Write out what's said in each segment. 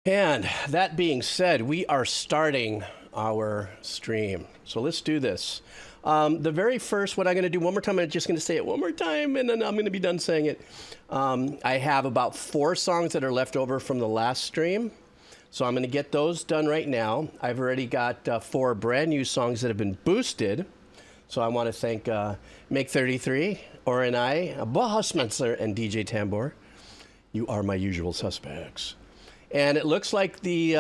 And that being said, we are starting our stream. So let's do this. The very first, what I'm going to do one more time, I'm just going to say it one more time, and then I'm going to be done saying it. I have about 4 songs that are left over from the last stream. So I'm going to get those done right now. I've already got 4 brand new songs that have been boosted. So I want to thank Make33, Orenai, Bahasmenser, and DJ Tambor. You are my usual suspects. And it looks like the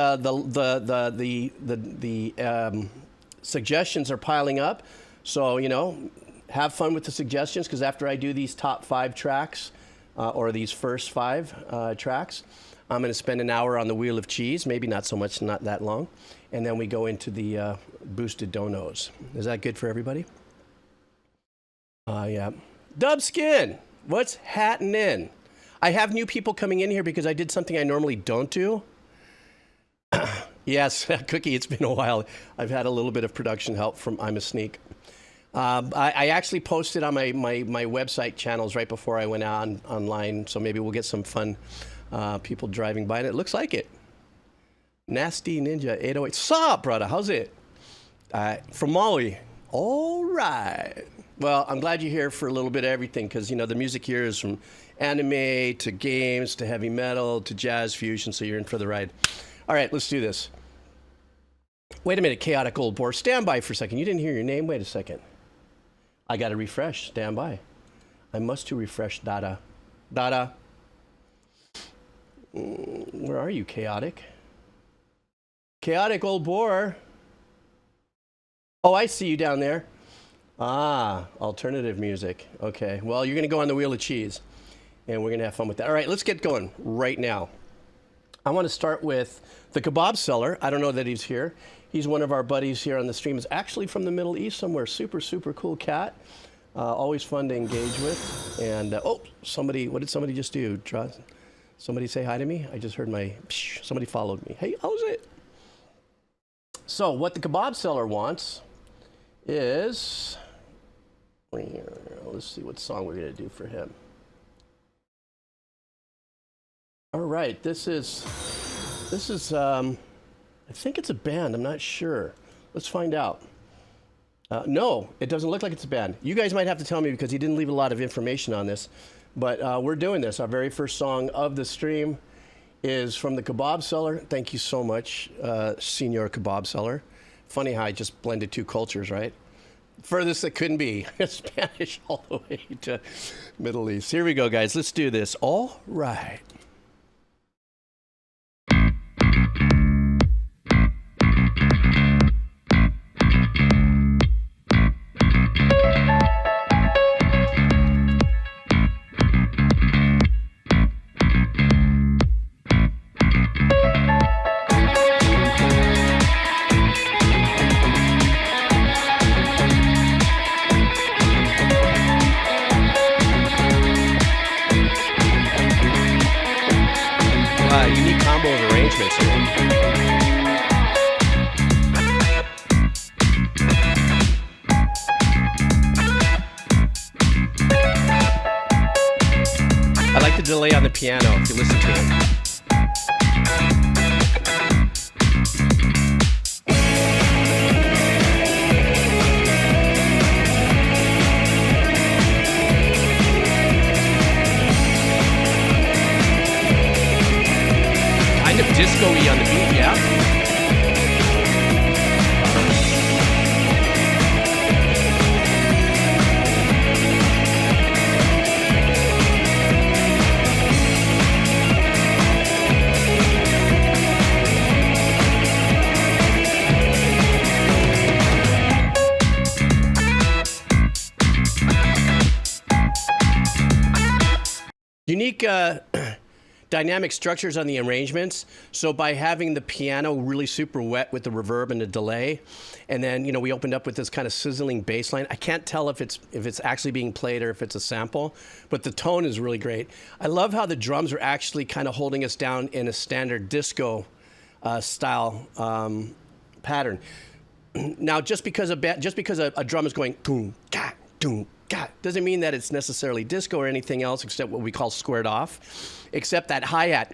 suggestions are piling up. So, you know, have fun with the suggestions, because after I do these top 5 tracks, or these first 5 tracks, I'm going to spend an hour on the Wheel of Cheese, maybe not so much, not that long. And then we go into the boosted donos. Is that good for everybody? Yeah. Dubskin, what's happening? I have new people coming in here because I did something I normally don't do. Yes, Cookie, it's been a while. I've had a little bit of production help from I'm a Sneak. I actually posted on my website channels right before I went online, so maybe we'll get some fun people driving by, and it looks like it. Nasty Ninja 808. Sup, brother? How's it? From Maui. All right. Well, I'm glad you're here for a little bit of everything, because, you know, the music here is from anime to games to heavy metal to jazz fusion, so you're in for the ride. All right, let's do this. Wait a minute, Chaotic Old Boar. Stand by for a second. You didn't hear your name? Wait a second. I got to refresh. Stand by. I must to refresh data. Data. Where are you, Chaotic? Chaotic Old Boar. Oh, I see you down there. Ah, alternative music. Okay, well, you're going to go on the Wheel of Cheese, and we're going to have fun with that. All right, let's get going right now. I want to start with the Kebab Seller. I don't know that he's here. He's one of our buddies here on the stream. He's actually from the Middle East somewhere. Super, super cool cat. Always fun to engage with. And, oh, somebody, what did somebody just do? Somebody say hi to me? I just heard somebody followed me. Hey, how's it? So what the Kebab Seller wants is, let's see what song we're going to do for him. All right, this is I think it's a band. I'm not sure. Let's find out. No, it doesn't look like it's a band. You guys might have to tell me, because he didn't leave a lot of information on this. But we're doing this. Our very first song of the stream is from the Kebab Seller. Thank you so much, Senior Kebab Seller. Funny how I just blended 2 cultures, right? Furthest it couldn't be. Spanish all the way to Middle East. Here we go, guys. Let's do this. All right. Unique combo of arrangements here. I like the delay on the piano if you listen to it. Disco-y on the beat, yeah? Unique dynamic structures on the arrangements. So by having the piano really super wet with the reverb and the delay, and then, you know, we opened up with this kind of sizzling bass line. I can't tell if it's actually being played or if it's a sample, but the tone is really great. I love how the drums are actually kind of holding us down in a standard disco style pattern. Now, just because a drum is going doom ka doom God, doesn't mean that it's necessarily disco or anything else except what we call squared off, except that hi-hat,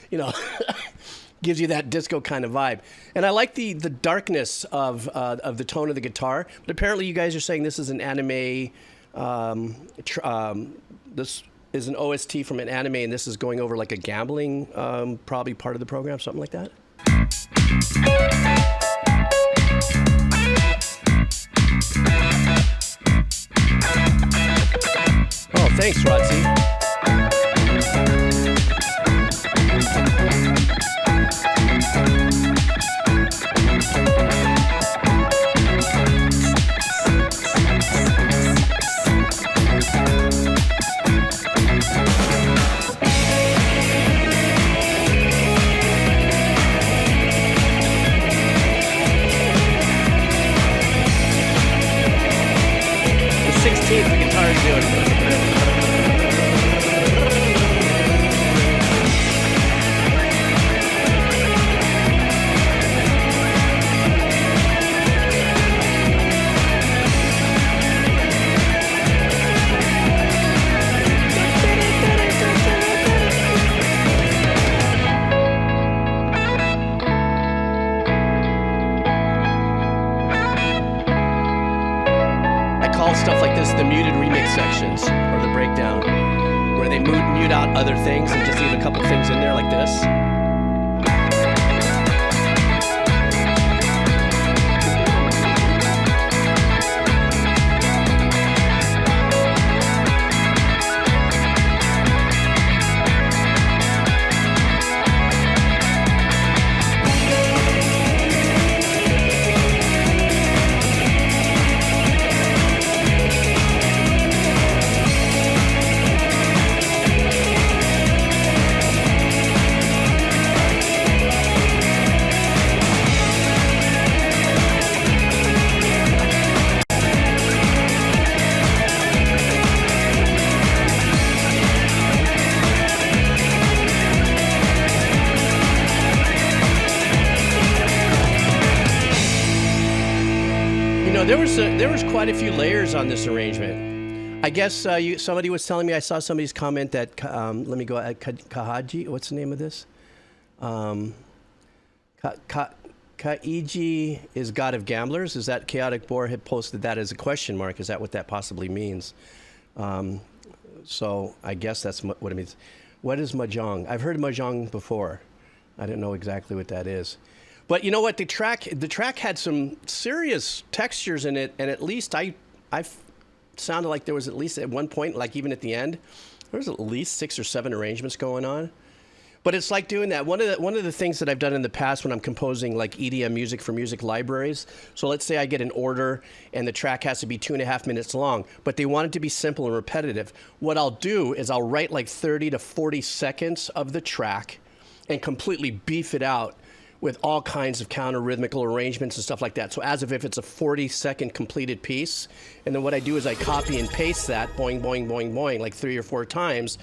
you know, gives you that disco kind of vibe. And I like the darkness of the tone of the guitar. But apparently you guys are saying this is an anime, this is an OST from an anime, and this is going over like a gambling, probably part of the program, something like that. Oh, thanks, Rodsy. The 16th, the guitar's doing. Stuff like this, the muted remix sections, or the breakdown, where they mute out other things and just leave a couple things in there like this. There was quite a few layers on this arrangement. I guess somebody was telling me, I saw somebody's comment that, let me go at Kaiji, what's the name of this? Kaiji is God of Gamblers. Is that Chaotic Boar had posted that as a question mark? Is that what that possibly means? So I guess that's what it means. What is Mahjong? I've heard Mahjong before. I didn't know exactly what that is. But you know what? The track had some serious textures in it, and at least I sounded like there was at least at one point, like even at the end, there was at least 6 or 7 arrangements going on. But it's like doing that. One of the things that I've done in the past when I'm composing like EDM music for music libraries. So let's say I get an order and the track has to be 2.5 minutes long, but they want it to be simple and repetitive. What I'll do is I'll write like 30 to 40 seconds of the track and completely beef it out with all kinds of counter-rhythmical arrangements and stuff like that. So as if it's a 40-second completed piece. And then what I do is I copy and paste that, boing, boing, boing, boing, like 3 or 4 times.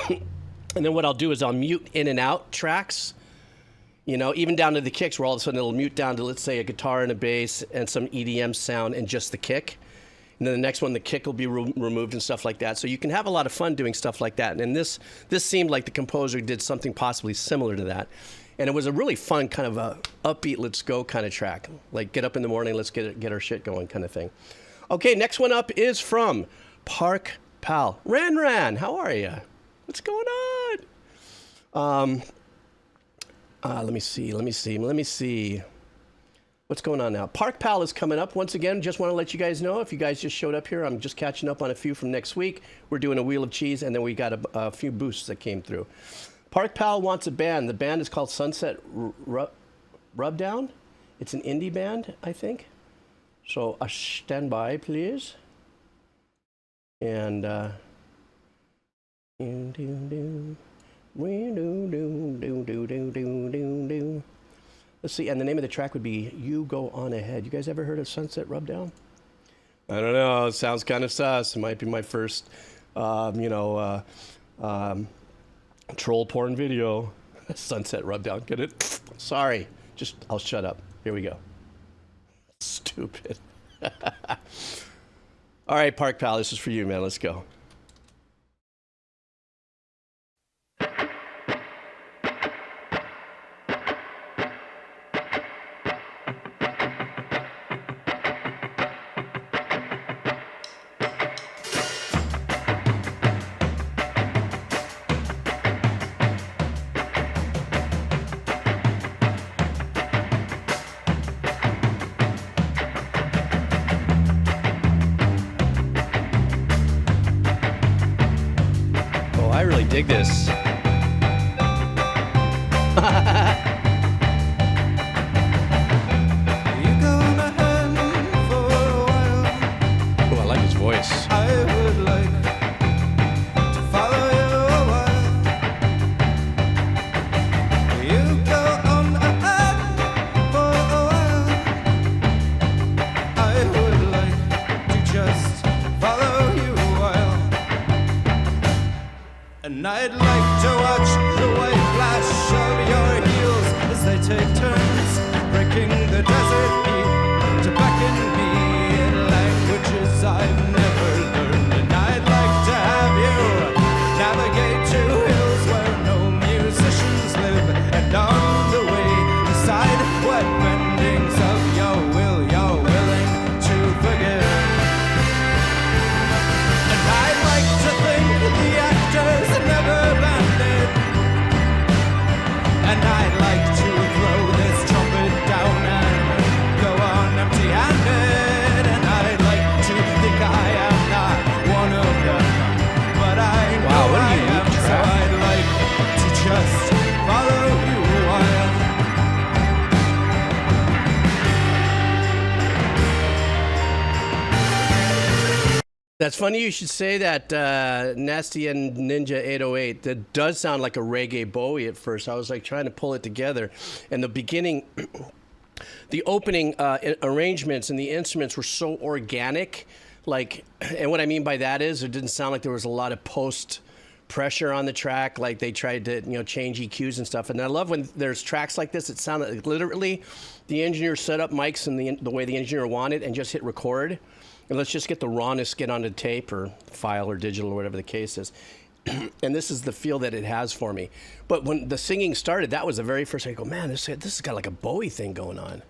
And then what I'll do is I'll mute in and out tracks, you know, even down to the kicks, where all of a sudden it'll mute down to, let's say, a guitar and a bass and some EDM sound and just the kick. And then the next one, the kick will be removed and stuff like that. So you can have a lot of fun doing stuff like that. And this seemed like the composer did something possibly similar to that. And it was a really fun kind of a upbeat, let's go kind of track. Like get up in the morning, let's get our shit going kind of thing. Okay, next one up is from Park Pal. Ran, how are you? What's going on? Let me see. What's going on now? Park Pal is coming up. Once again, just want to let you guys know, if you guys just showed up here, I'm just catching up on a few from next week. We're doing a Wheel of Cheese, and then we got a few boosts that came through. Park Pal wants a band. The band is called Sunset Rubdown. It's an indie band, I think. So stand by, please. And let's see, and the name of the track would be You Go On Ahead. You guys ever heard of Sunset Rubdown? I don't know. It sounds kind of sus. It might be my first, troll porn video. Sunset Rubdown. Get it? Sorry. I'll shut up. Here we go. Stupid. All right, Park Pal, this is for you, man. Let's go. I really dig this. You gone ahead for a while? Oh, I like his voice. I would like to follow you a while. You go on ahead for a while. I would like to just follow you a while. And I'd like to watch the white flash of your heels as they take turns breaking the desert heat to beckon me in languages I've never learned. And I'd like to have you navigate to hills where no musicians live, and on the way decide what bendings of your will you're willing to forgive. And I'd like to think the actors never landed, and I'd like to throw this trumpet down and go on empty-handed. And I'd like to think I am not one of them, but I know Wow, what a I unique am, so track. I'd like to just follow you a while. That's funny you should say that, Nasty and Ninja 808. That does sound like a reggae Bowie at first. I was like trying to pull it together. And the beginning, the opening arrangements and the instruments were so organic. Like, and what I mean by that is it didn't sound like there was a lot of post pressure on the track. Like they tried to, change EQs and stuff. And I love when there's tracks like this. It sounded like literally the engineer set up mics in the way the engineer wanted and just hit record. And let's just get the rawness, get onto tape or file or digital or whatever the case is. And this is the feel that it has for me. But when the singing started, that was the very first thing I go, man, this has got like a Bowie thing going on.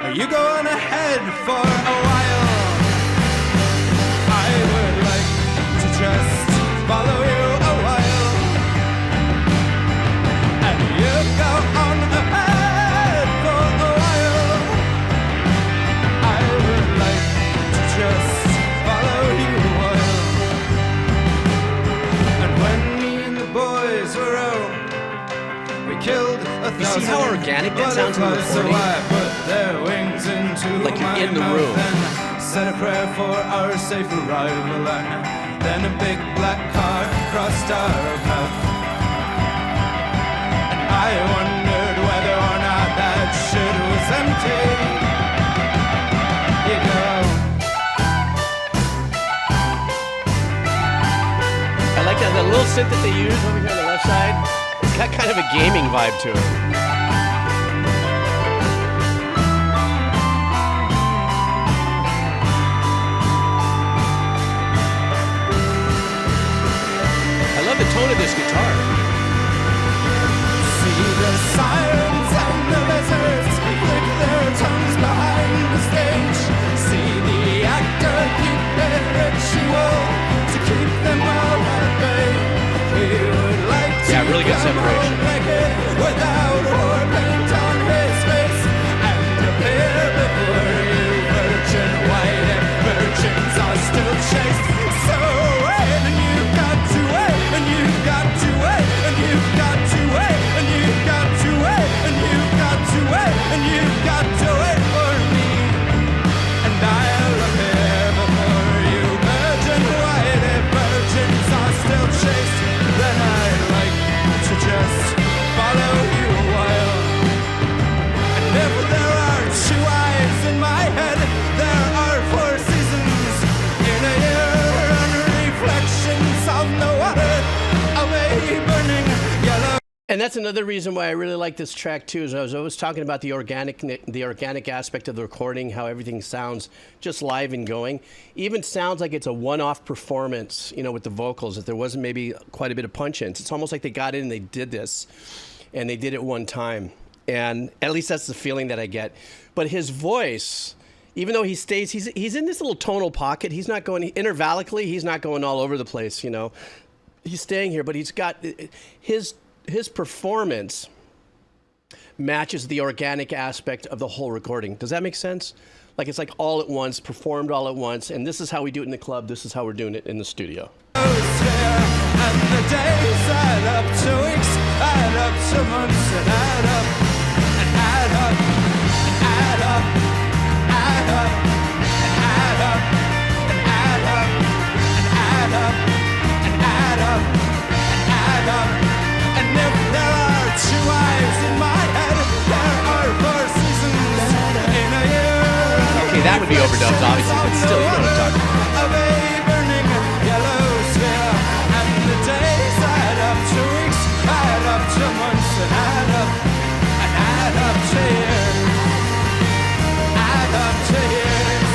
Are you going ahead for a while? I would like to just follow you a while. And you go on ahead for a while. I would like to just follow you a while. And when me and the boys were out, we killed a thousand. You see how organic that sounds in the butterflies, so recording? I put their wings into Like you're my in the mouth room. and said a prayer for our safe arrival, and then a big black car crossed our path. And I wondered whether or not that shit was empty. You go. I like that little synth that they use over here on the left side. It's got kind of a gaming vibe to it. I love the tone of this guitar. See the sirens and the lizards lick their tongues behind the stage. See the actor keep their ritual to keep them all at bay. He would like to Yeah, really good come separation. home naked without war paint on his face and appear before you virgin white, and virgins are still chaste. So wait, and you've got to wait, and you've got to wait, and you've got to wait, and you've got to wait, and you've got to wait, and you've got to wait for me. And I'll appear before you, virgin white, if virgins are still chaste. Then I'd like to just follow you And that's another reason why I really like this track too. Is I was always talking about the organic aspect of the recording, how everything sounds just live and going. Even sounds like it's a one-off performance, you know, with the vocals. If there wasn't maybe quite a bit of punch-ins, it's almost like they got in and they did this, and they did it one time. And at least that's the feeling that I get. But his voice, even though he stays, he's in this little tonal pocket. He's not going intervallically. He's not going all over the place, you know. He's staying here, but he's got his performance matches the organic aspect of the whole recording. Does that make sense? Like it's like all at once, performed all at once, and this is how we do it in the club. This is how we're doing it in the studio. And the days add up to weeks, add up to months, and add up, and add up, and add up, add up, and add up, and add up, and add up, and add up, and add up. And if there are 2 eyes in my head, there are 4 seasons in a year. Okay, that would be overdubs, obviously, but still, you know what I'm talking about. Of a burning yellow sphere, and the days add up to weeks, add up to months, and add up to years, add up to years,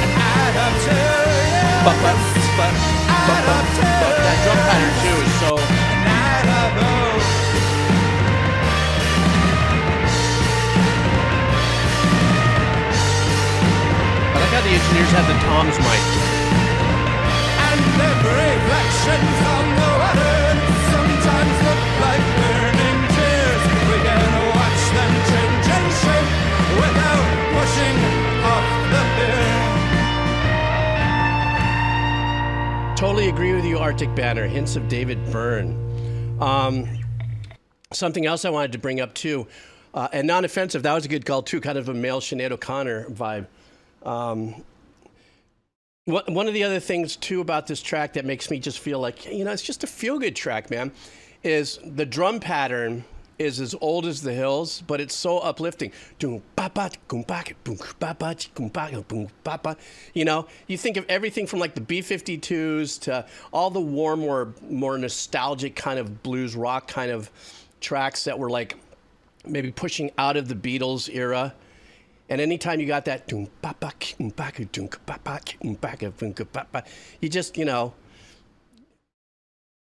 and add up to years. But that drum pattern too is so. I like how the engineers have the toms mic. And every reflections on the water sometimes look like burning tears. We gotta watch them change and shape without pushing off the fear. Totally agree with you, Arctic Banner. Hints of David Byrne. Something else I wanted to bring up too, and non-offensive, that was a good call too, kind of a male Sinead O'Connor vibe. One of the other things too about this track that makes me just feel like, you know, it's just a feel-good track, man, is the drum pattern is as old as the hills, but it's so uplifting. You know, you think of everything from like the B-52s to all the warm, more nostalgic kind of blues rock kind of tracks that were like maybe pushing out of the Beatles era. And anytime you got that, you just, you know,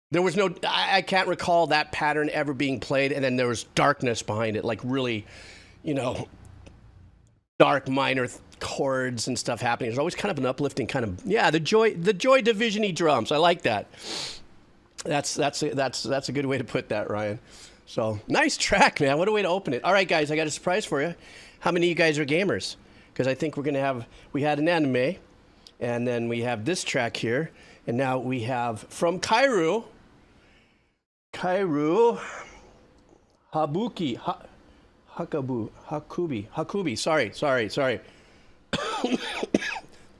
there was no, I can't recall that pattern ever being played, and then there was darkness behind it, like really, you know, dark minor chords and stuff happening. There's always kind of an uplifting kind of, yeah, the Joy Division-y drums. I like that. That's a good way to put that, Ryan. So nice track, man. What a way to open it. All right, guys, I got a surprise for you. How many of you guys are gamers? Because I think we had an anime, and then we have this track here, and now we have from Hakubi, sorry.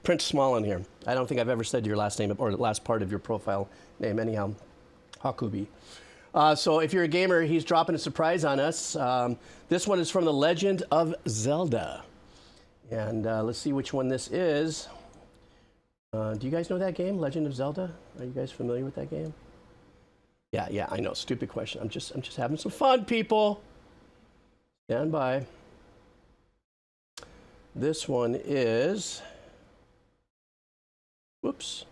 Prince Small here. I don't think I've ever said your last name or the last part of your profile name anyhow. Hakubi. So if you're a gamer, he's dropping a surprise on us. This one is from The Legend of Zelda. And let's see which one this is. Do you guys know that game, Legend of Zelda? Are you guys familiar with that game? Yeah, I know. Stupid question. I'm just having some fun, people. Stand by. This one is, whoops.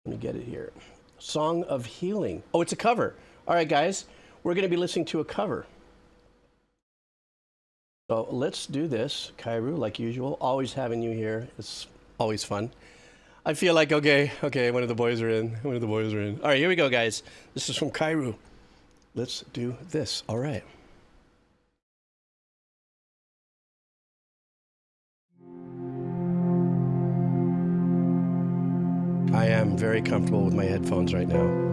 Let me get it here. Song of Healing. Oh, it's a cover. All right, guys, we're going to be listening to a cover. So let's do this. Kairu, like usual, always having you here. It's always fun. I feel like, okay, one of the boys are in. All right, here we go, guys. This is from Kairu. Let's do this. All right. I am very comfortable with my headphones right now.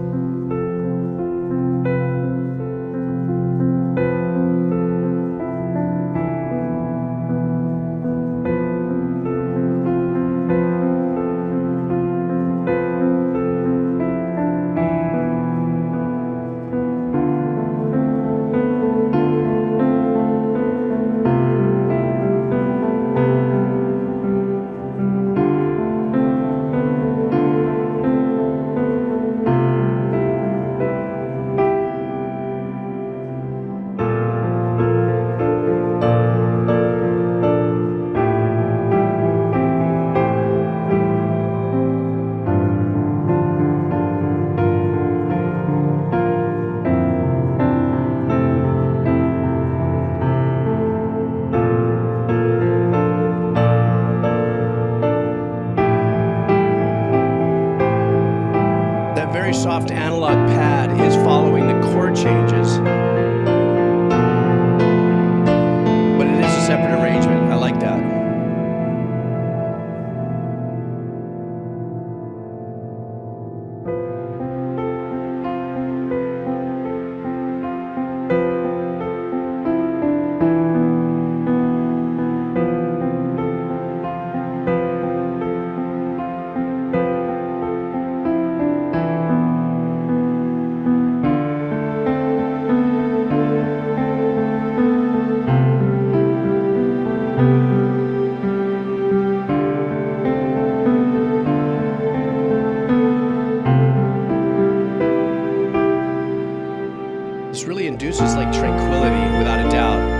This really induces like tranquility, without a doubt.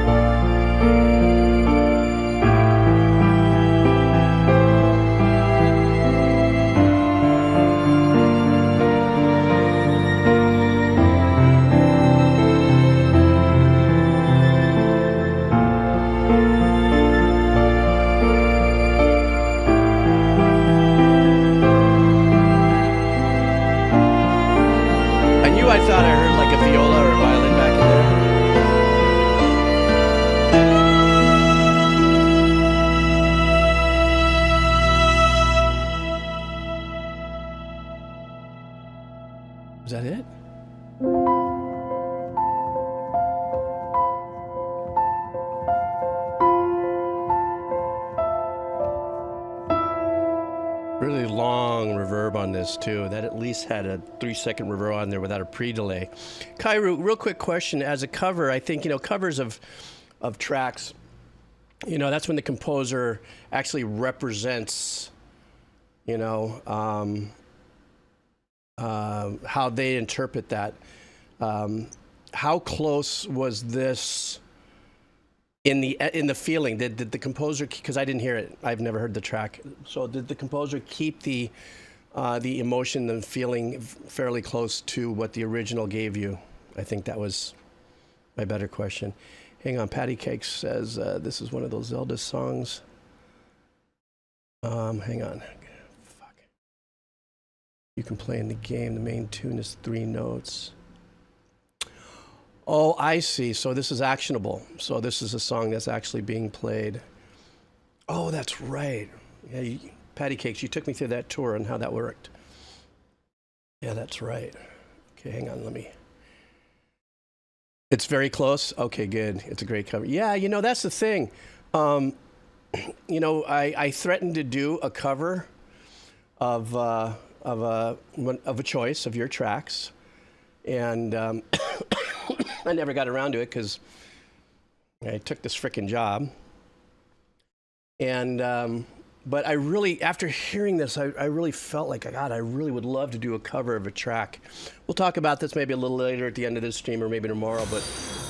I thought I heard like a viola or a violin back in there. Is that it? Really long reverb on this too. That at least had a 3-second reverb on there without a pre-delay. Kairu, real quick question. As a cover, I think, covers of tracks, that's when the composer actually represents, how they interpret that. How close was this in the feeling? Did the composer, because I didn't hear it, I've never heard the track. So did the composer keep the emotion and feeling fairly close to what the original gave you? I think that was my better question. Hang on, Patty Cakes says this is one of those Zelda songs. Hang on. Fuck. You can play in the game. The main tune is 3 notes. Oh, I see. So this is actionable. So this is a song that's actually being played. Oh, that's right. Yeah, Patty Cakes, you took me through that tour and how that worked. Yeah, that's right. Okay, hang on, It's very close? Okay, good. It's a great cover. Yeah, that's the thing. I threatened to do a cover of a choice of your tracks. And I never got around to it because I took this frickin' job. And, but I really, after hearing this, I really felt like, God, I really would love to do a cover of a track. We'll talk about this maybe a little later at the end of this stream or maybe tomorrow, but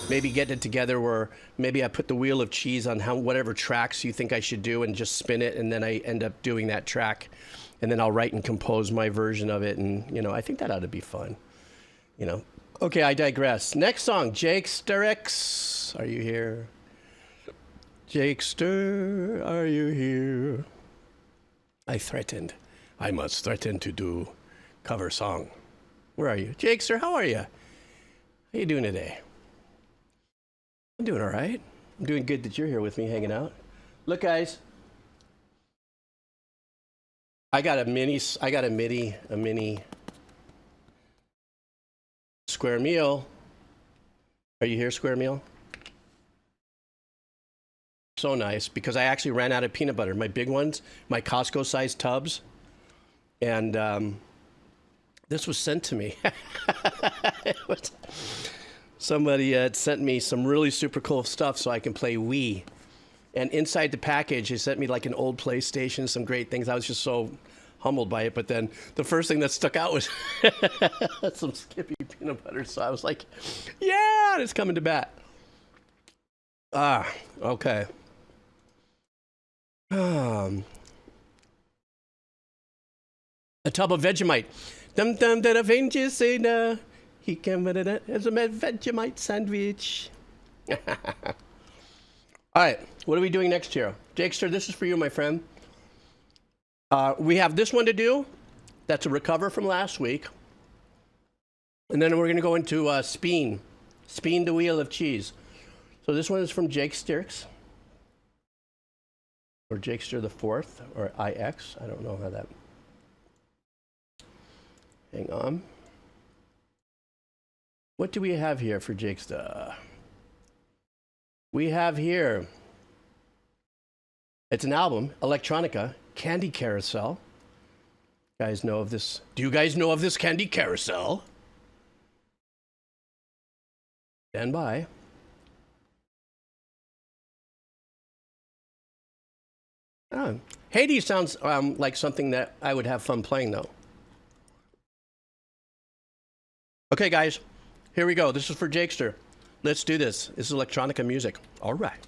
maybe get it together where maybe I put the wheel of cheese on whatever tracks you think I should do and just spin it, and then I end up doing that track. And then I'll write and compose my version of it. And, I think that ought to be fun, Okay, I digress. Next song, Jakester X. Are you here? Jakester, are you here? I must threaten to do cover song. Where are you? Jakester, how are you? How you doing today? I'm doing all right. I'm doing good that you're here with me hanging out. Look, guys. I got a mini Square Meal. Are you here, Square Meal? So nice, because I actually ran out of peanut butter. My big ones, my Costco-sized tubs. And this was sent to me. Somebody had sent me some really super cool stuff so I can play Wii. And inside the package, it sent me like an old PlayStation, some great things. I was just so humbled by it. But then the first thing that stuck out was some Skippy peanut butter. So I was like, yeah, it's coming to bat. Okay. A tub of Vegemite. Dum dum da da Vegemite say na. He came with it as a Vegemite sandwich. All right, what are we doing next here? Jakester, this is for you, my friend. We have this one to do. That's a recover from last week. And then we're going to go into Speen the Wheel of Cheese. So this one is from Jakester, or Jakester the Fourth, or IX. I don't know how that. Hang on. What do we have here for Jakester? We have here, it's an album, Electronica, Candy Carousel. You guys know of this? Do you guys know of this Candy Carousel? Stand by. Hades sounds like something that I would have fun playing, though. Okay, guys, Here we go. This is for Jakester. Let's do this. This is electronica music. All right.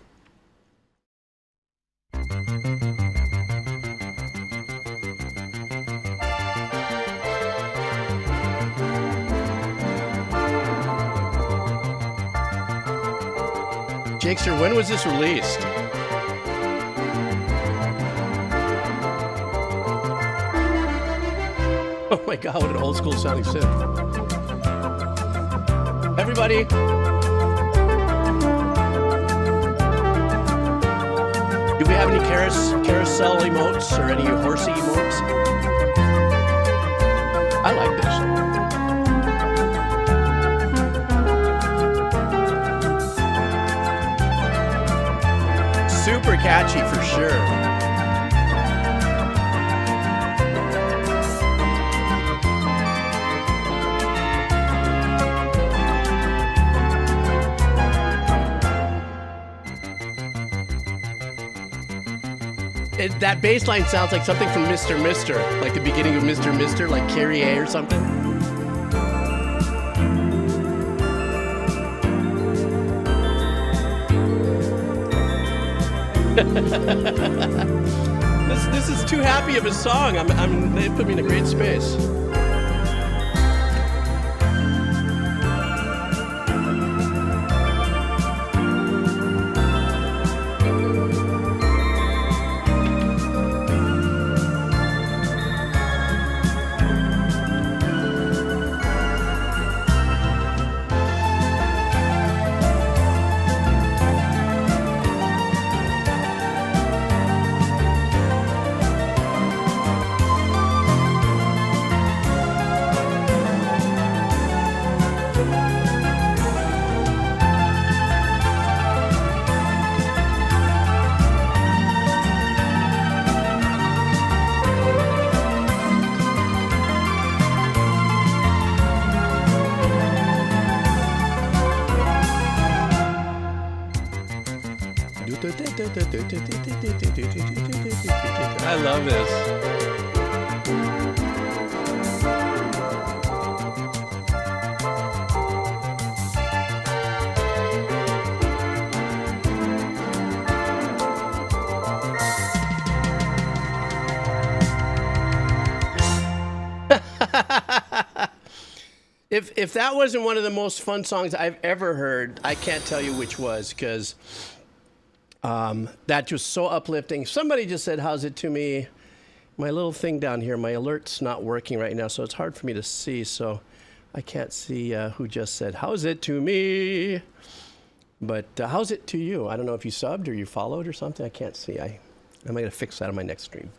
Jakester, when was this released? Oh my God, what an old school sounding synth. Everybody. Do we have any carousel emotes or any horsey emotes? I like this. Super catchy for sure. That bass line sounds like something from Mr. Mister, like the beginning of Mr. Mister, like Carrie A or something. This is too happy of a song. They put me in a great space. I love this. If that wasn't one of the most fun songs I've ever heard, I can't tell you which was, because that was so uplifting. Somebody just said, how's it to me? My little thing down here, my alert's not working right now, so it's hard for me to see, so I can't see who just said, how's it to me? But how's it to you? I don't know if you subbed or you followed or something. I can't see. I'm going to fix that on my next stream.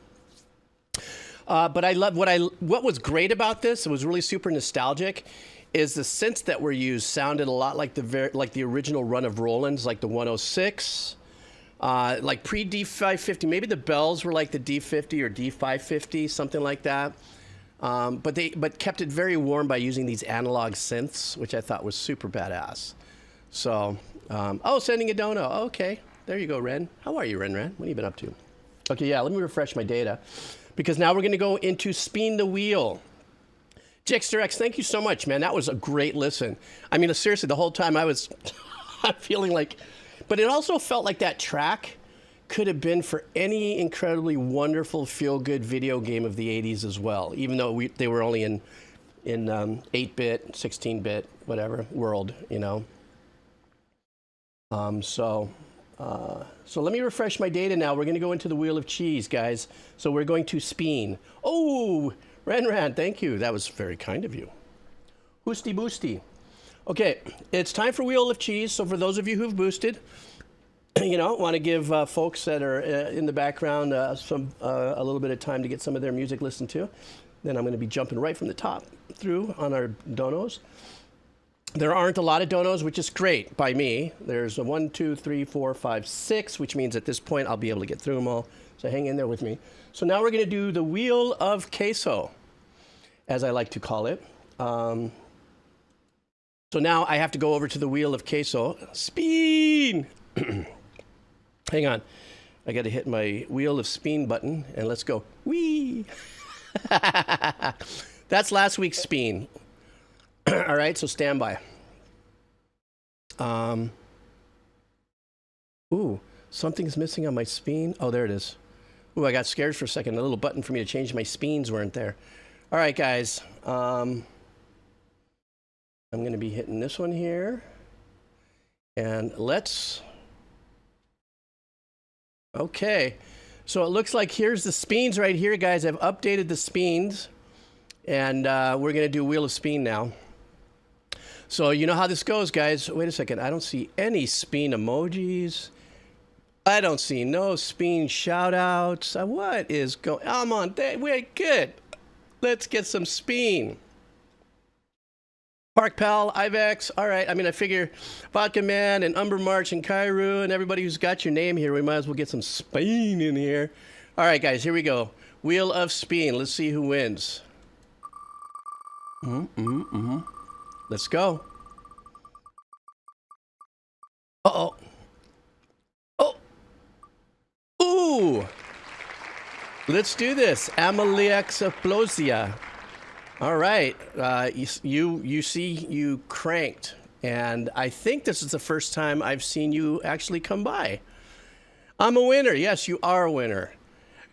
But I love what was great about this, it was really super nostalgic, is the synths that were used sounded a lot like the original run of Roland's, like the 106. Like pre-D550, maybe the bells were like the D50 or D550, something like that. But kept it very warm by using these analog synths, which I thought was super badass. So, sending a dono. Oh, okay, there you go, Ren. How are you, Ren? What have you been up to? Okay, yeah, let me refresh my data, because now we're going to go into Spin the Wheel. Jixter X, thank you so much, man. That was a great listen. I mean, seriously, the whole time I was feeling like... But it also felt like that track could have been for any incredibly wonderful, feel-good video game of the 80s as well, even though they were only in 8-bit, 16-bit, whatever, world, you know. So let me refresh my data now. We're going to go into the Wheel of Cheese, guys. So we're going to spin. Oh, Ren, thank you. That was very kind of you. Hoosty boosty. Okay, it's time for Wheel of Cheese. So for those of you who've boosted, you know, want to give folks that are in the background a little bit of time to get some of their music listened to. Then I'm going to be jumping right from the top through on our donos. There aren't a lot of donos, which is great by me. There's a 1, 2, 3, 4, 5, 6, which means at this point I'll be able to get through them all. So hang in there with me. So now we're going to do the Wheel of Queso, as I like to call it. So now I have to go over to the Wheel of Queso. Spin! Hang on. I got to hit my Wheel of Spin button, and let's go. Whee! That's last week's spin. All right, so stand by. Ooh, something's missing on my speen. Oh, there it is. Ooh, I got scared for a second. The little button for me to change my speens weren't there. All right, guys. I'm going to be hitting this one here. And let's... Okay. So it looks like here's the speens right here, guys. I've updated the speens. And we're going to do Wheel of Speen now. So you know how this goes, guys. Wait a second. I don't see any speen emojis. I don't see no speen shout-outs. What is going on? Come on, we're good. Let's get some speen. Park Pal, Ivex. All right. I mean, I figure Vodka Man and Umber March and Kairu and everybody who's got your name here, we might as well get some speen in here. All right, guys, here we go. Wheel of Speen. Let's see who wins. Let's go. Uh-oh. Oh. Ooh. Let's do this. Amalex Aplosia. All right. You see you cranked. And I think this is the first time I've seen you actually come by. I'm a winner. Yes, you are a winner.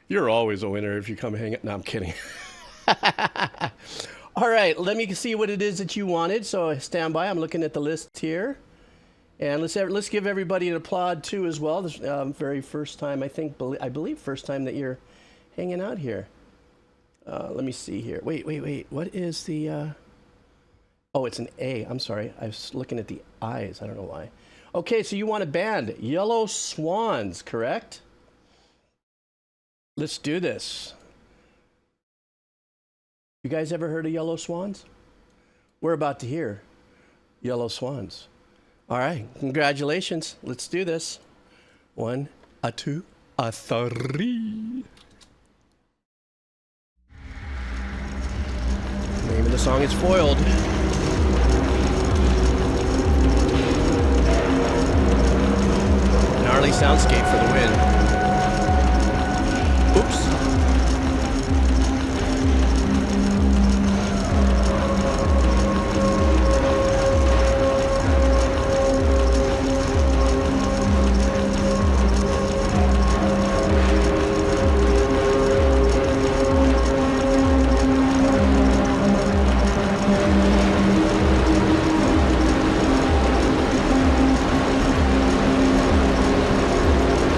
You're always a winner if you come hang out. No, I'm kidding. All right. Let me see what it is that you wanted. So stand by. I'm looking at the list here. And let's give everybody an applaud too as well. This very first time, I believe first time that you're hanging out here. Let me see here. Wait. What is the... Oh, it's an A. I'm sorry. I was looking at the I's. I don't know why. Okay, so you want a band. Yellow Swans, correct? Let's do this. You guys ever heard of Yellow Swans? We're about to hear Yellow Swans. All right, congratulations. Let's do this. 1, 2, 3. Name of the song is Foiled. Gnarly soundscape for the win. Oops.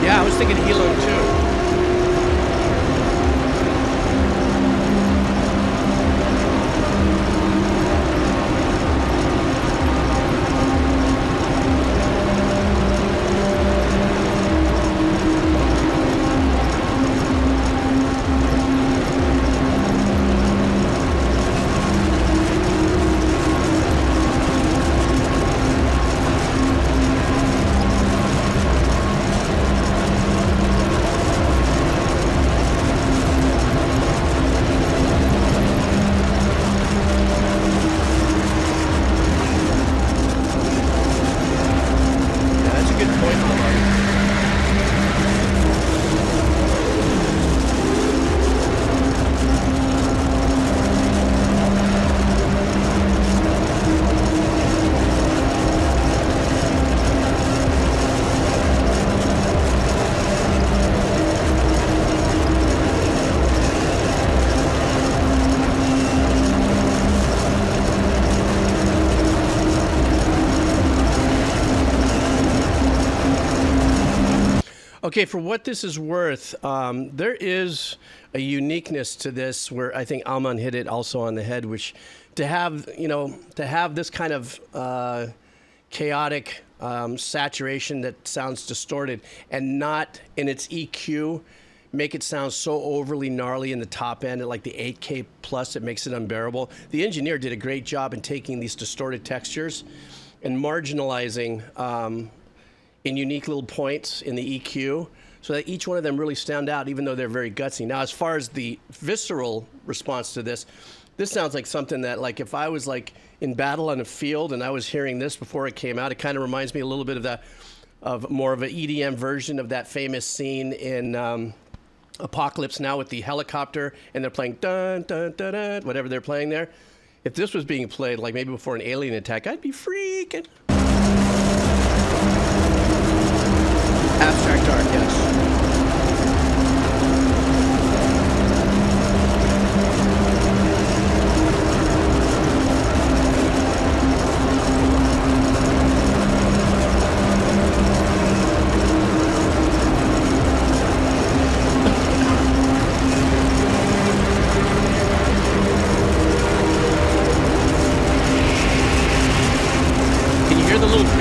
Yeah, I was thinking Hilo too. Okay, for what this is worth, there is a uniqueness to this where I think Alman hit it also on the head, which to have this kind of chaotic saturation that sounds distorted and not in its EQ make it sound so overly gnarly in the top end at like the 8K plus, it makes it unbearable. The engineer did a great job in taking these distorted textures and marginalizing in unique little points in the EQ so that each one of them really stand out even though they're very gutsy. Now, as far as the visceral response to this sounds like something that, like, if I was like in battle on a field and I was hearing this before it came out, it kind of reminds me a little bit of more of an EDM version of that famous scene in Apocalypse Now with the helicopter and they're playing dun dun dun dun, whatever they're playing there. If this was being played like maybe before an alien attack, I'd be freaking.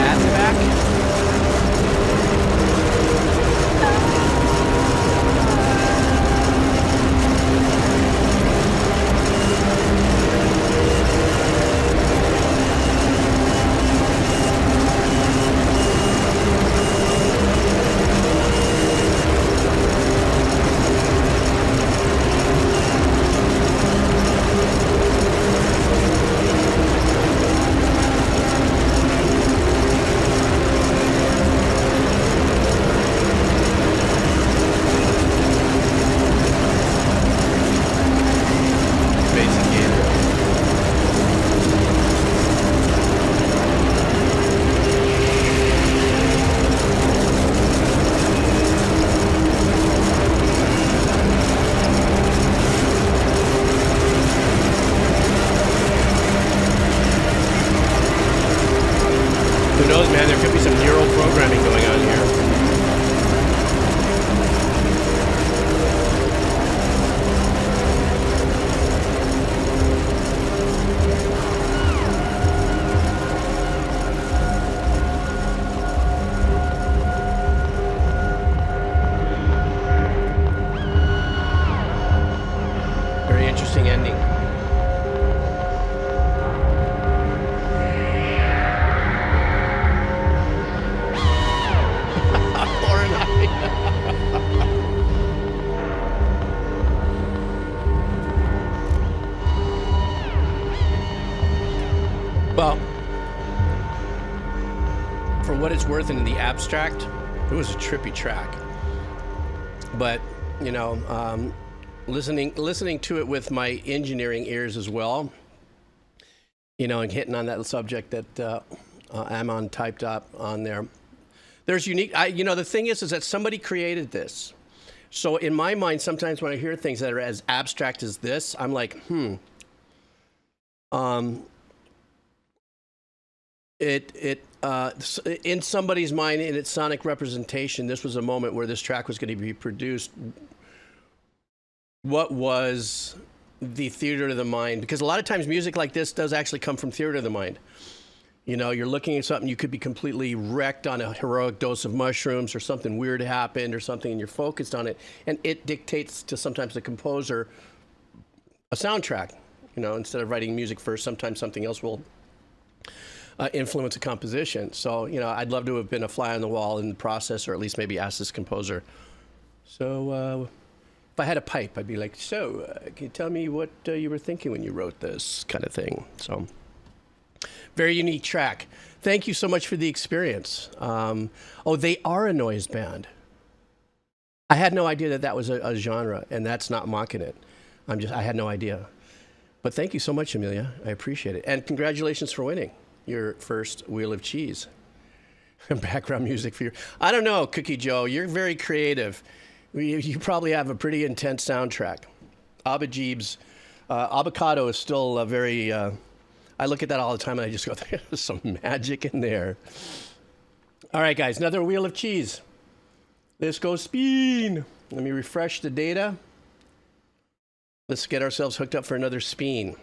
at the back. Who knows, man? There could be some neural programming going on here. Very interesting ending. Well, for what it's worth in the abstract, it was a trippy track. But, you know, listening to it with my engineering ears as well, you know, and hitting on that subject that Amon typed up on there. There's unique, you know, the thing is that somebody created this. So in my mind, sometimes when I hear things that are as abstract as this, I'm like, in somebody's mind, in its sonic representation, this was a moment where this track was going to be produced. What was the theater of the mind? Because a lot of times music like this does actually come from theater of the mind. You know, you're looking at something, you could be completely wrecked on a heroic dose of mushrooms, or something weird happened or something, and you're focused on it. And it dictates to sometimes the composer a soundtrack. You know, instead of writing music first, sometimes something else will influence a composition. So, you know, I'd love to have been a fly on the wall in the process, or at least maybe ask this composer. So, if I had a pipe, I'd be like, so, can you tell me what you were thinking when you wrote this, kind of thing. So, very unique track. Thank you so much for the experience. Oh, they are a noise band. I had no idea that that was a genre, and that's not mocking it. I had no idea. But thank you so much, Amelia. I appreciate it. And congratulations for winning your first Wheel of Cheese. Background music for your... I don't know, Cookie Joe. You're very creative. You probably have a pretty intense soundtrack. Abba-Jeeb's Avocado is still a very... I look at that all the time and I just go, there's some magic in there. All right, guys, another Wheel of Cheese. Let's go spin. Let me refresh the data. Let's get ourselves hooked up for another spin.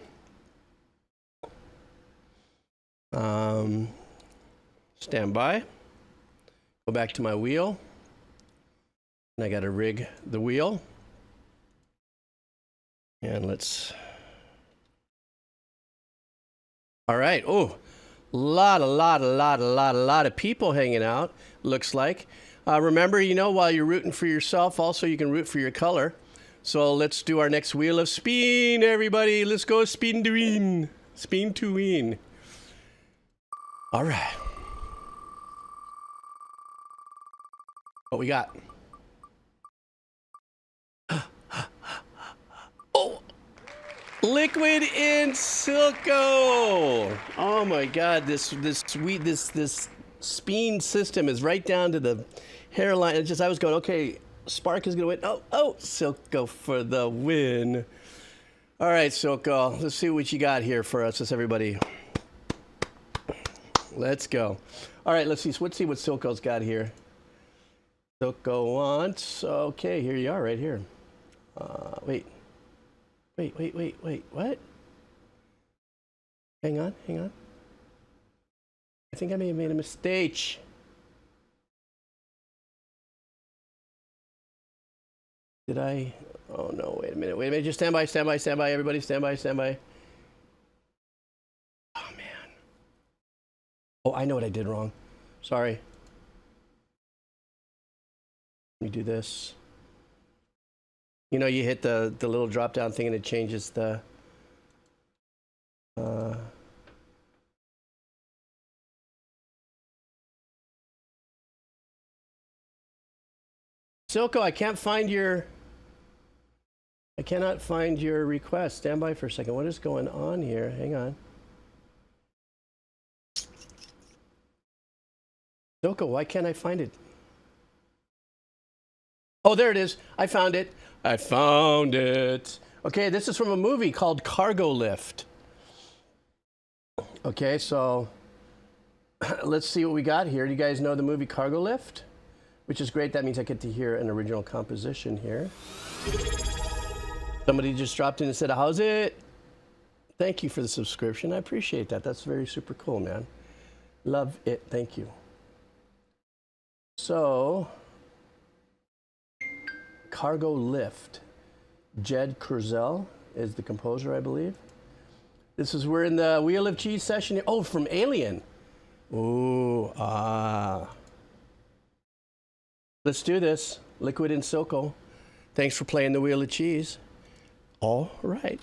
Stand by. Go back to my wheel. And I got to rig the wheel. And let's... All right. Oh, a lot of people hanging out, looks like. Remember, you know, while you're rooting for yourself, also you can root for your color. So let's do our next Wheel of Spin, everybody. Let's go spin to win. Spin to win. All right. What we got? Oh, Liquid in Silco. Oh my God, this spin system is right down to the hairline. It's just, I was going, okay, Spark is gonna win. Oh, Silco for the win. All right, Silco, let's see what you got here for us. Let's everybody. Let's go. All right, let's see what Silco's got here. Silco wants, okay, here you are right here. Wait, what? Hang on. I think I may have made a mistake. Did I? Oh no, wait a minute. Just stand by, everybody, stand by. Oh man. Oh, I know what I did wrong. Sorry. Let me do this. You know, you hit the little drop down thing and it changes the Silko, I cannot find your request. Stand by for a second. What is going on here? Hang on. Silko, why can't I find it? Oh, there it is. I found it. Okay, this is from a movie called Cargo Lift. Okay, so let's see what we got here. Do you guys know the movie Cargo Lift? Which is great. That means I get to hear an original composition here. Somebody just dropped in and said, how's it? Thank you for the subscription. I appreciate that. That's very super cool, man. Love it. Thank you. So, Cargo Lift. Jed Kurzel is the composer, I believe. We're in the Wheel of Cheese session. Oh, from Alien. Ooh, Let's do this. Liquid and Silko. Thanks for playing the Wheel of Cheese. All right.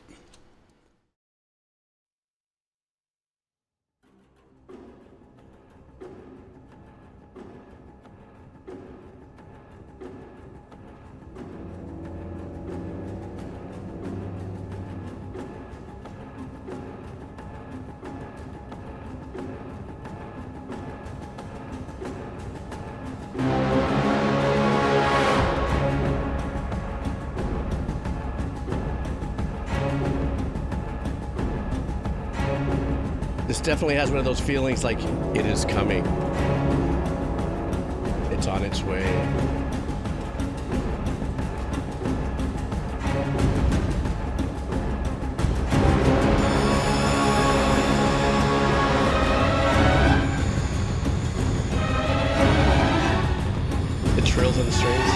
This definitely has one of those feelings like it is coming. It's on its way. The trills on the strings.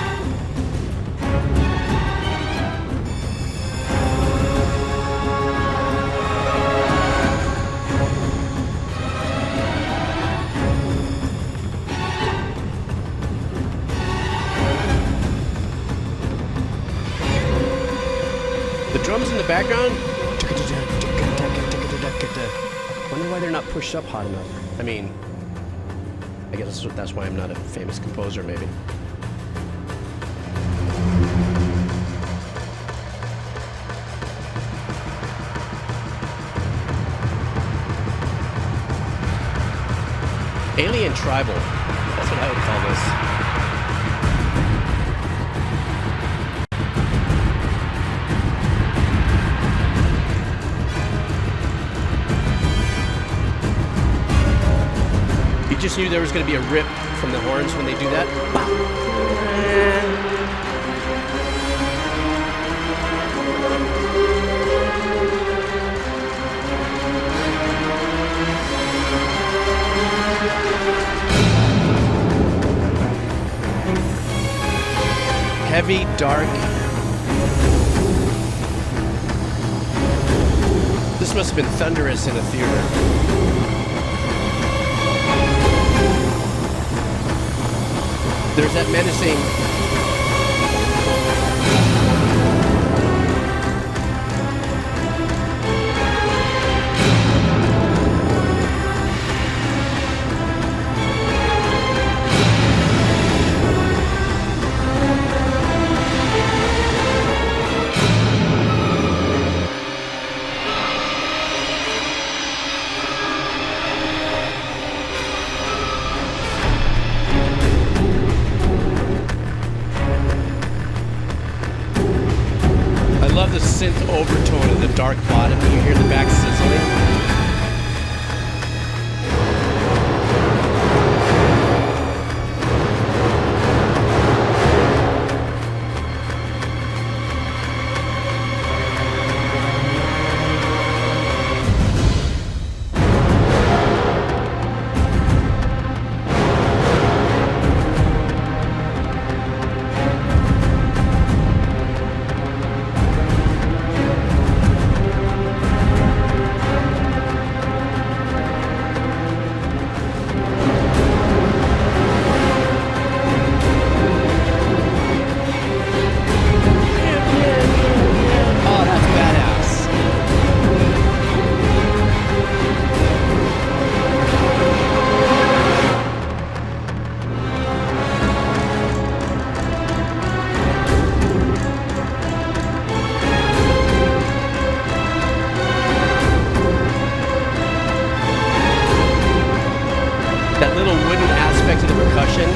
Drums in the background. Wonder why they're not pushed up hot enough. I mean, I guess that's why I'm not a famous composer, maybe. Alien Tribal. That's what I would call this. You just knew there was going to be a rip from the horns when they do that. Heavy, dark. This must have been thunderous in a theater. There's that menacing. Synth overtone of the dark bottom, you hear the back sizzling. expected the percussion.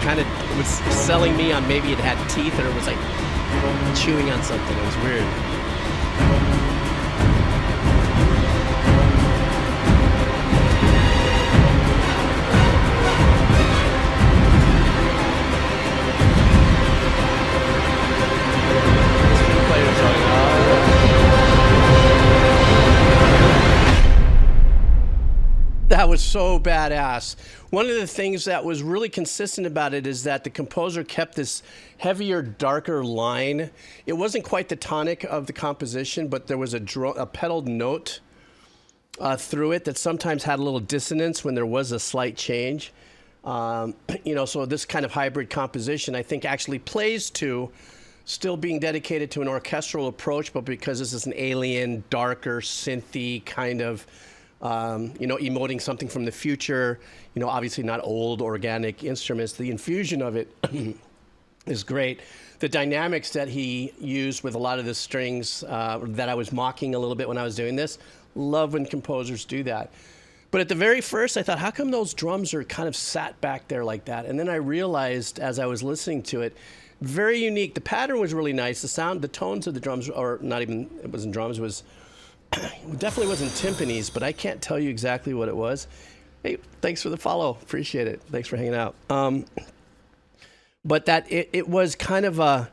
Kind of was selling me on maybe it had teeth or it was like chewing on something. It was weird. That was so badass. One of the things that was really consistent about it is that the composer kept this heavier, darker line. It wasn't quite the tonic of the composition, but there was a pedaled note through it that sometimes had a little dissonance when there was a slight change. You know, so this kind of hybrid composition, I think, actually plays to still being dedicated to an orchestral approach, but because this is an alien, darker, synthy kind of you know, emoting something from the future, you know, obviously not old organic instruments. The infusion of it is great. The dynamics that he used with a lot of the strings that I was mocking a little bit when I was doing this, love when composers do that. But at the very first, I thought, how come those drums are kind of sat back there like that? And then I realized as I was listening to it, very unique. The pattern was really nice. The sound, the tones of the drums, or not even, it wasn't drums, it was it definitely wasn't timpanis, but I can't tell you exactly what it was. Hey, thanks for the follow. Appreciate it. Thanks for hanging out. But that it was kind of a...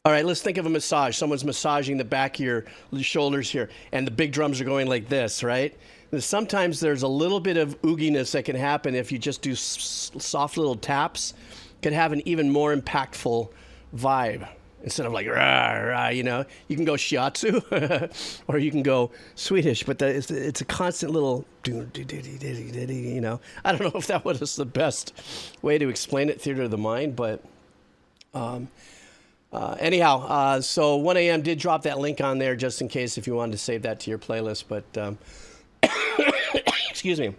All right, let's think of a massage. Someone's massaging the back of your shoulders here, and the big drums are going like this, right? And sometimes there's a little bit of ooginess that can happen if you just do soft little taps. Could have an even more impactful vibe. Instead of like, rah, rah, you know, you can go shiatsu or you can go Swedish, but it's a constant little, you know. I don't know if that was the best way to explain it, theater of the mind, but anyhow, so 1 a.m. did drop that link on there just in case if you wanted to save that to your playlist, but excuse me.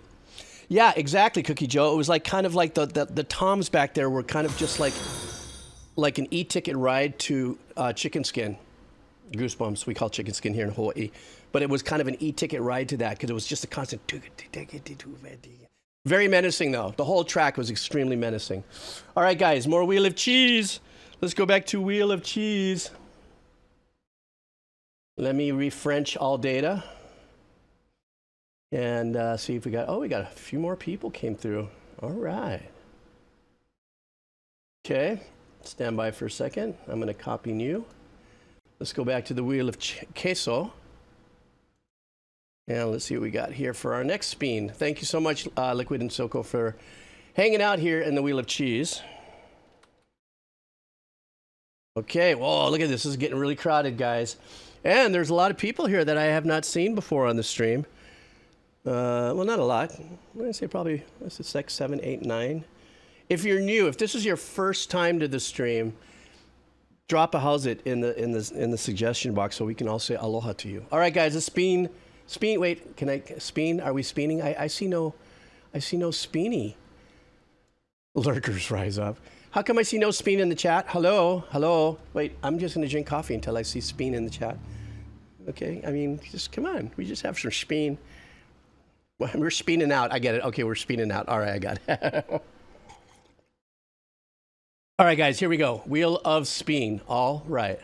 Yeah, exactly, Cookie Joe. It was like kind of like the toms back there were kind of just like an e-ticket ride to Chicken Skin. Goosebumps, we call Chicken Skin here in Hawaii. But it was kind of an e-ticket ride to that because it was just a constant... Very menacing, though. The whole track was extremely menacing. All right, guys, more Wheel of Cheese. Let's go back to Wheel of Cheese. Let me re-French all data. And see if we got... Oh, we got a few more people came through. All right. Okay. Stand by for a second. I'm going to copy new. Let's go back to the Wheel of Queso. And let's see what we got here for our next spin. Thank you so much, Liquid and Soko, for hanging out here in the Wheel of Cheese. Okay, whoa, look at this. This is getting really crowded, guys. And there's a lot of people here that I have not seen before on the stream. Well, not a lot. I'm going to say probably 6, 7, 8, 9. If you're new, if this is your first time to the stream, drop a how's it in the suggestion box so we can all say aloha to you. All right, guys, a spin. Wait, can I spin? Are we spinning? I see no spinny. Lurkers rise up. How come I see no spin in the chat? Hello. Wait, I'm just gonna drink coffee until I see spin in the chat. Okay, I mean, just come on. We just have some spin. Well, we're spinning out. I get it. Okay, we're spinning out. All right, I got it. All right, guys, here we go. Wheel of Spin. All right.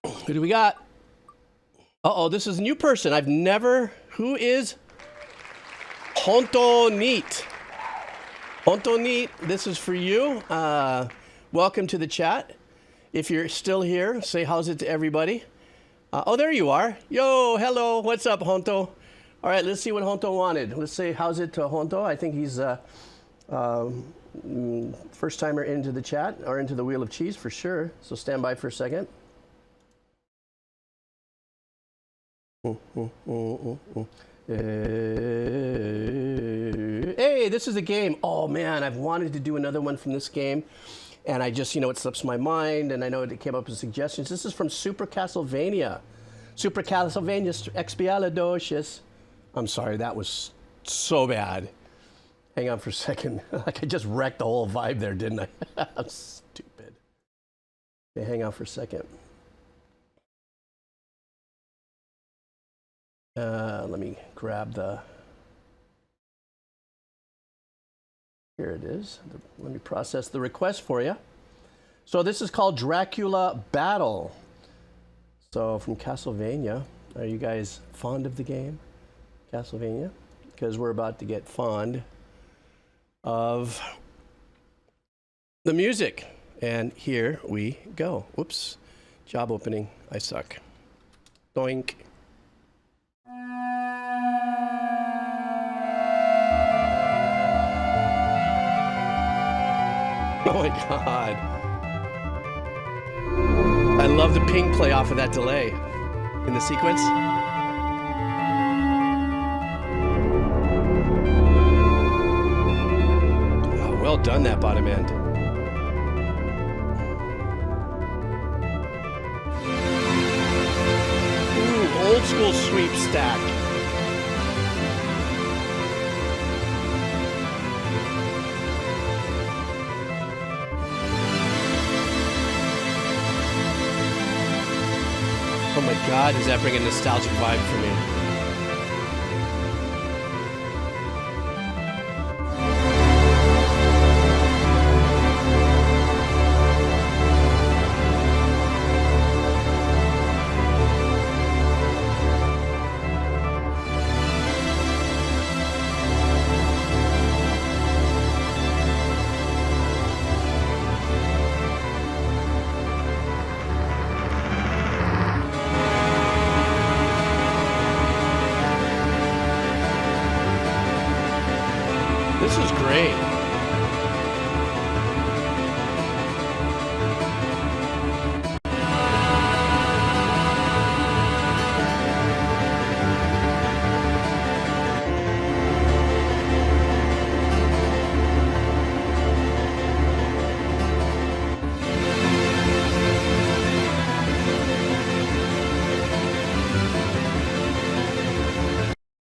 Who do we got? Uh-oh, this is a new person. I've never... Who is... Honto Neat. Honto Neat, this is for you. Welcome to the chat. If you're still here, say how's it to everybody. Oh, there you are. Yo, hello. What's up, Honto? All right, let's see what Honto wanted. Let's say, how's it to Honto? I think he's first timer into the chat or into the Wheel of Cheese for sure. So stand by for a second. Hey, this is a game. Oh man, I've wanted to do another one from this game. And I just, it slips my mind, and I know it came up with suggestions. This is from Super Castlevania. Super Castlevania Expialidocious. I'm sorry, that was so bad. Hang on for a second. Like I just wrecked the whole vibe there, didn't I? I'm stupid. Okay, hang on for a second. Let me grab the. Here it is. Let me process the request for you. So this is called Dracula Battle. So from Castlevania. Are you guys fond of the game? Castlevania? Because we're about to get fond of the music. And here we go. Whoops. Job opening. I suck. Doink. Oh my God. I love the ping play off of that delay in the sequence. Oh, well done, that bottom end. Ooh, old school sweep stack. Oh my God, does that bring a nostalgic vibe for me? This is great.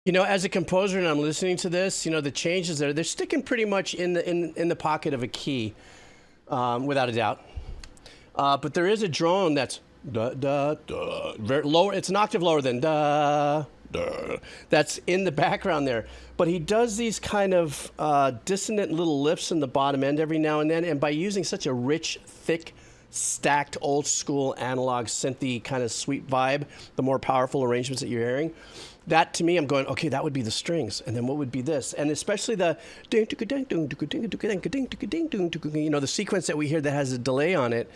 You know, as a composer, and I'm listening to this, you know, the changes there, they're sticking pretty much in the pocket of a key, without a doubt. But there is a drone that's da da da, very lower. It's an octave lower than da da. That's in the background there. But he does these kind of dissonant little lifts in the bottom end every now and then, and by using such a rich, thick, stacked, old school analog synthy kind of sweet vibe, the more powerful arrangements that you're hearing. That to me, I'm going, okay, that would be the strings, and then what would be this? And especially the, you know, the sequence that we hear that has a delay on it.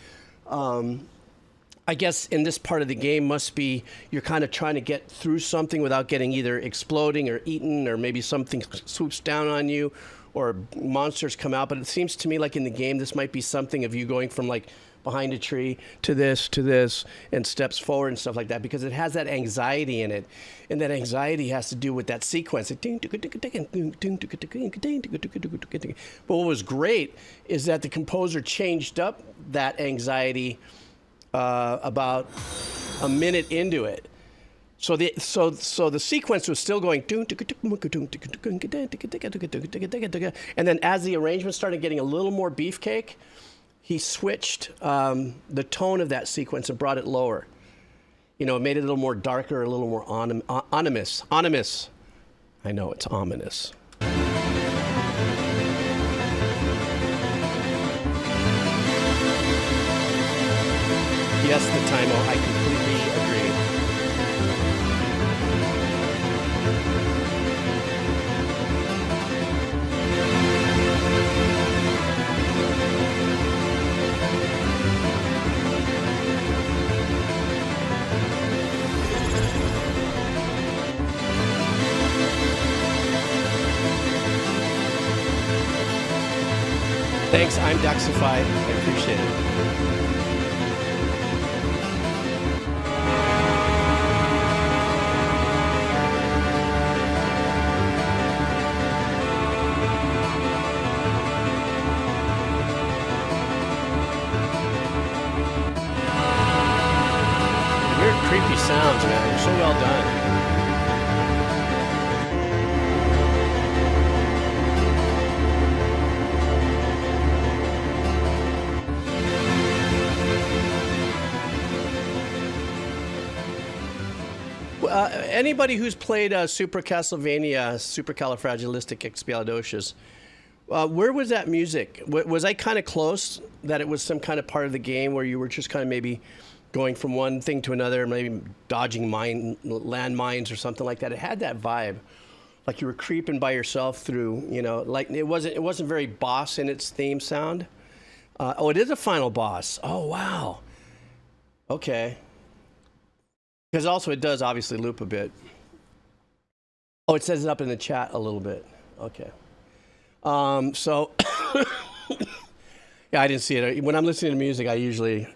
I guess in this part of the game must be you're kind of trying to get through something without getting either exploding or eaten, or maybe something swoops down on you, or monsters come out. But it seems to me like in the game, this might be something of you going from like behind a tree to this, and steps forward and stuff like that, because it has that anxiety in it. And that anxiety has to do with that sequence. But what was great is that the composer changed up that anxiety about a minute into it. So the sequence was still going, and then as the arrangement started getting a little more beefcake, he switched the tone of that sequence and brought it lower. You know, it made it a little more darker, a little more ominous. Ominous. I know, it's ominous. Yes, the Taimo, I completely agree. Thanks, I'm Duxified. I appreciate it. Weird, creepy sounds, man. They're so well done. Anybody who's played Super Castlevania, Supercalifragilisticexpialidocious, where was that music? Was I kind of close that it was some kind of part of the game where you were just kind of maybe going from one thing to another, maybe dodging landmines or something like that? It had that vibe, like you were creeping by yourself through, you know, like it wasn't very boss in its theme sound. Oh, it is a final boss. Oh, wow. Okay. Because also it does obviously loop a bit. Oh, it says it up in the chat a little bit. Okay. So, yeah, I didn't see it. When I'm listening to music, I usually,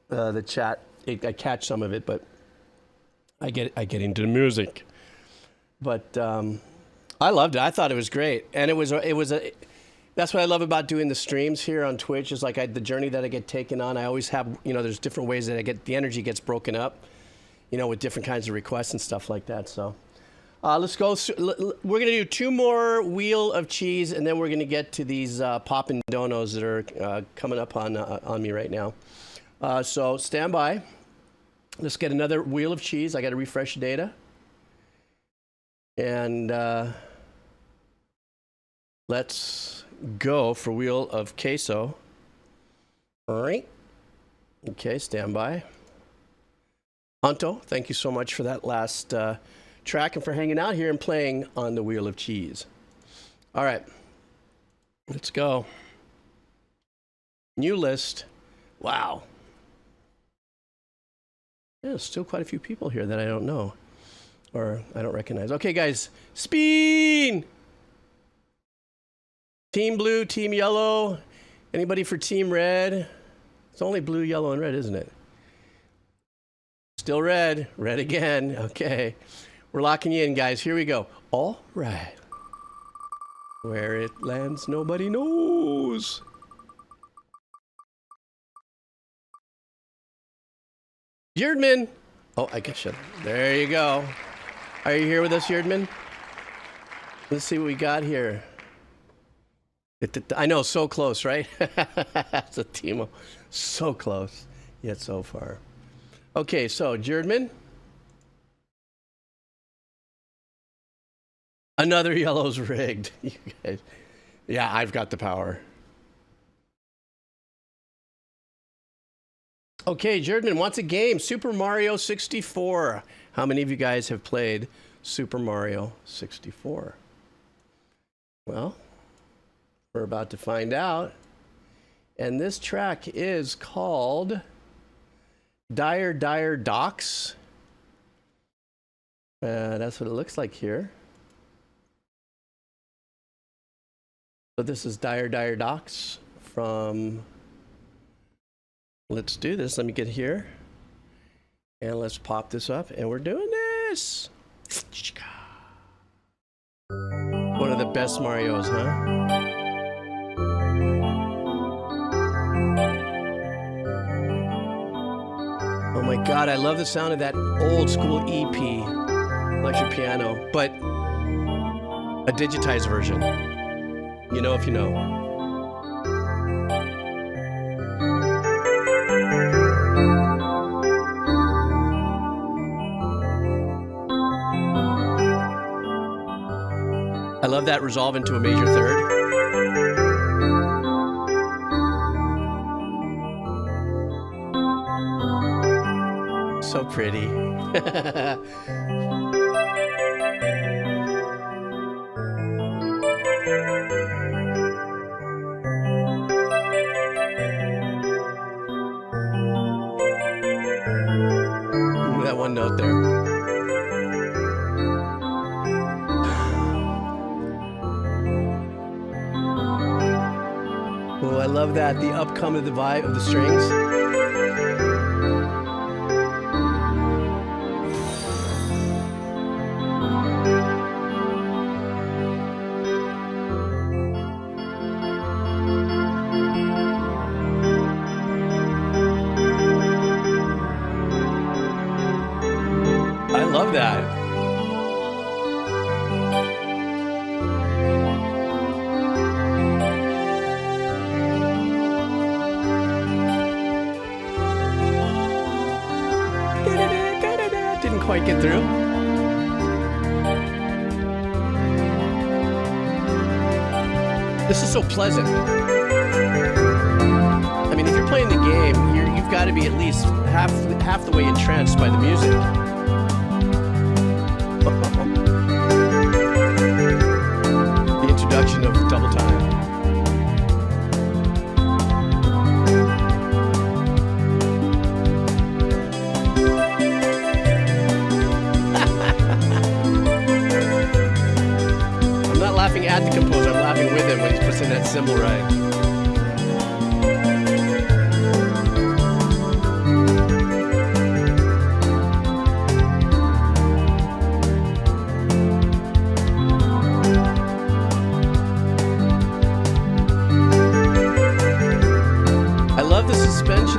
the chat, I catch some of it, but I get into the music. But I loved it. I thought it was great. And that's what I love about doing the streams here on Twitch is like the journey that I get taken on. I always have, you know, there's different ways that the energy gets broken up, you know, with different kinds of requests and stuff like that. So let's go. We're going to do 2 more Wheel of Cheese, and then we're going to get to these poppin' donos that are coming up on me right now. So stand by. Let's get another Wheel of Cheese. I got to refresh the data. And let's go for Wheel of Queso. All right. Okay, stand by. Hunto, thank you so much for that last track and for hanging out here and playing on the Wheel of Cheese. All right. Let's go. New list. Wow. Yeah, there's still quite a few people here that I don't know or I don't recognize. Okay, guys. Spin! Team blue, team yellow. Anybody for team red? It's only blue, yellow, and red, isn't it? Still red. Red again. Okay. We're locking you in, guys. Here we go. All right. Where it lands, nobody knows. Yerdman. Oh, I guess you. There you go. Are you here with us, Yerdman? Let's see what we got here. I know, so close, right? That's a team. So close, yet so far. Okay, so Jerdman. Another yellow's rigged. You guys. Yeah, I've got the power. Okay, Jerdman wants a game. Super Mario 64. How many of you guys have played Super Mario 64? Well, we're about to find out. And this track is called Dire Dire Docks. That's what it looks like here. So this is Dire Dire Docks from... Let's do this. Let me get here. And let's pop this up. And we're doing this. One of the best Marios, huh? Oh my God, I love the sound of that old school EP, electric piano, but a digitized version. You know if you know. I love that resolve into a major third. So pretty. That one note there. Oh, I love that. The upcome of the vibe of the strings. I love that. quite get through. This is so pleasant. I mean, if you're playing the game, you've got to be at least half the way entranced by the music. The introduction of double time. I'm not laughing at the composer, I'm laughing with him when he puts in that cymbal ride.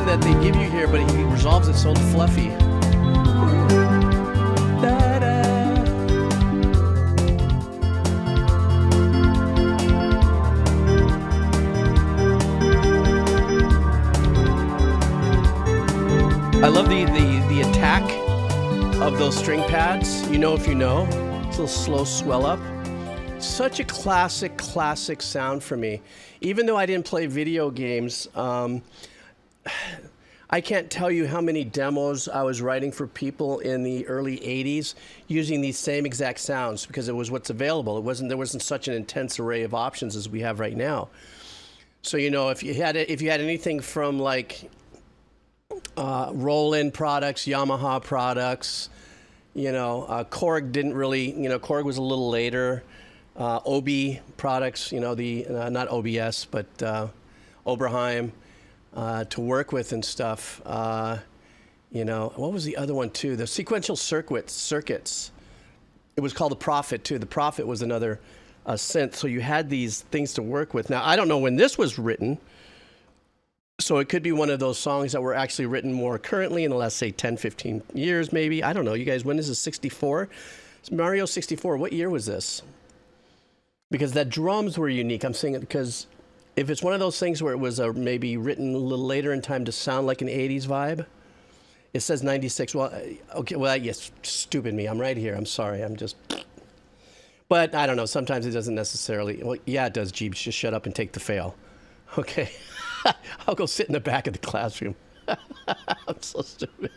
That they give you here, but he resolves it so fluffy. Da-da. I love the attack of those string pads. You know if you know. It's a little slow swell up. Such a classic sound for me. Even though I didn't play video games, I can't tell you how many demos I was writing for people in the early 80s using these same exact sounds because it was what's available. There wasn't such an intense array of options as we have right now. So, you know, if you had anything from like Roland products, Yamaha products, you know, Korg didn't really, you know, Korg was a little later. OB products, you know, the not OBS, but Oberheim. To work with and stuff. You know, what was the other one too? The sequential circuits. It was called the Prophet too. The Prophet was another synth. So you had these things to work with. Now, I don't know when this was written. So it could be one of those songs that were actually written more currently in the last, say, 10, 15 years maybe. I don't know. You guys, when is this, 64? It's Mario 64. What year was this? Because the drums were unique. I'm saying it because if it's one of those things where it was maybe written a little later in time to sound like an 80s vibe, it says 96. Well, okay, well, yes, stupid me. I'm right here. I'm sorry. I'm just... But I don't know. Sometimes it doesn't necessarily... Well, yeah, it does, Jeeves. Just shut up and take the fail. Okay. I'll go sit in the back of the classroom. I'm so stupid.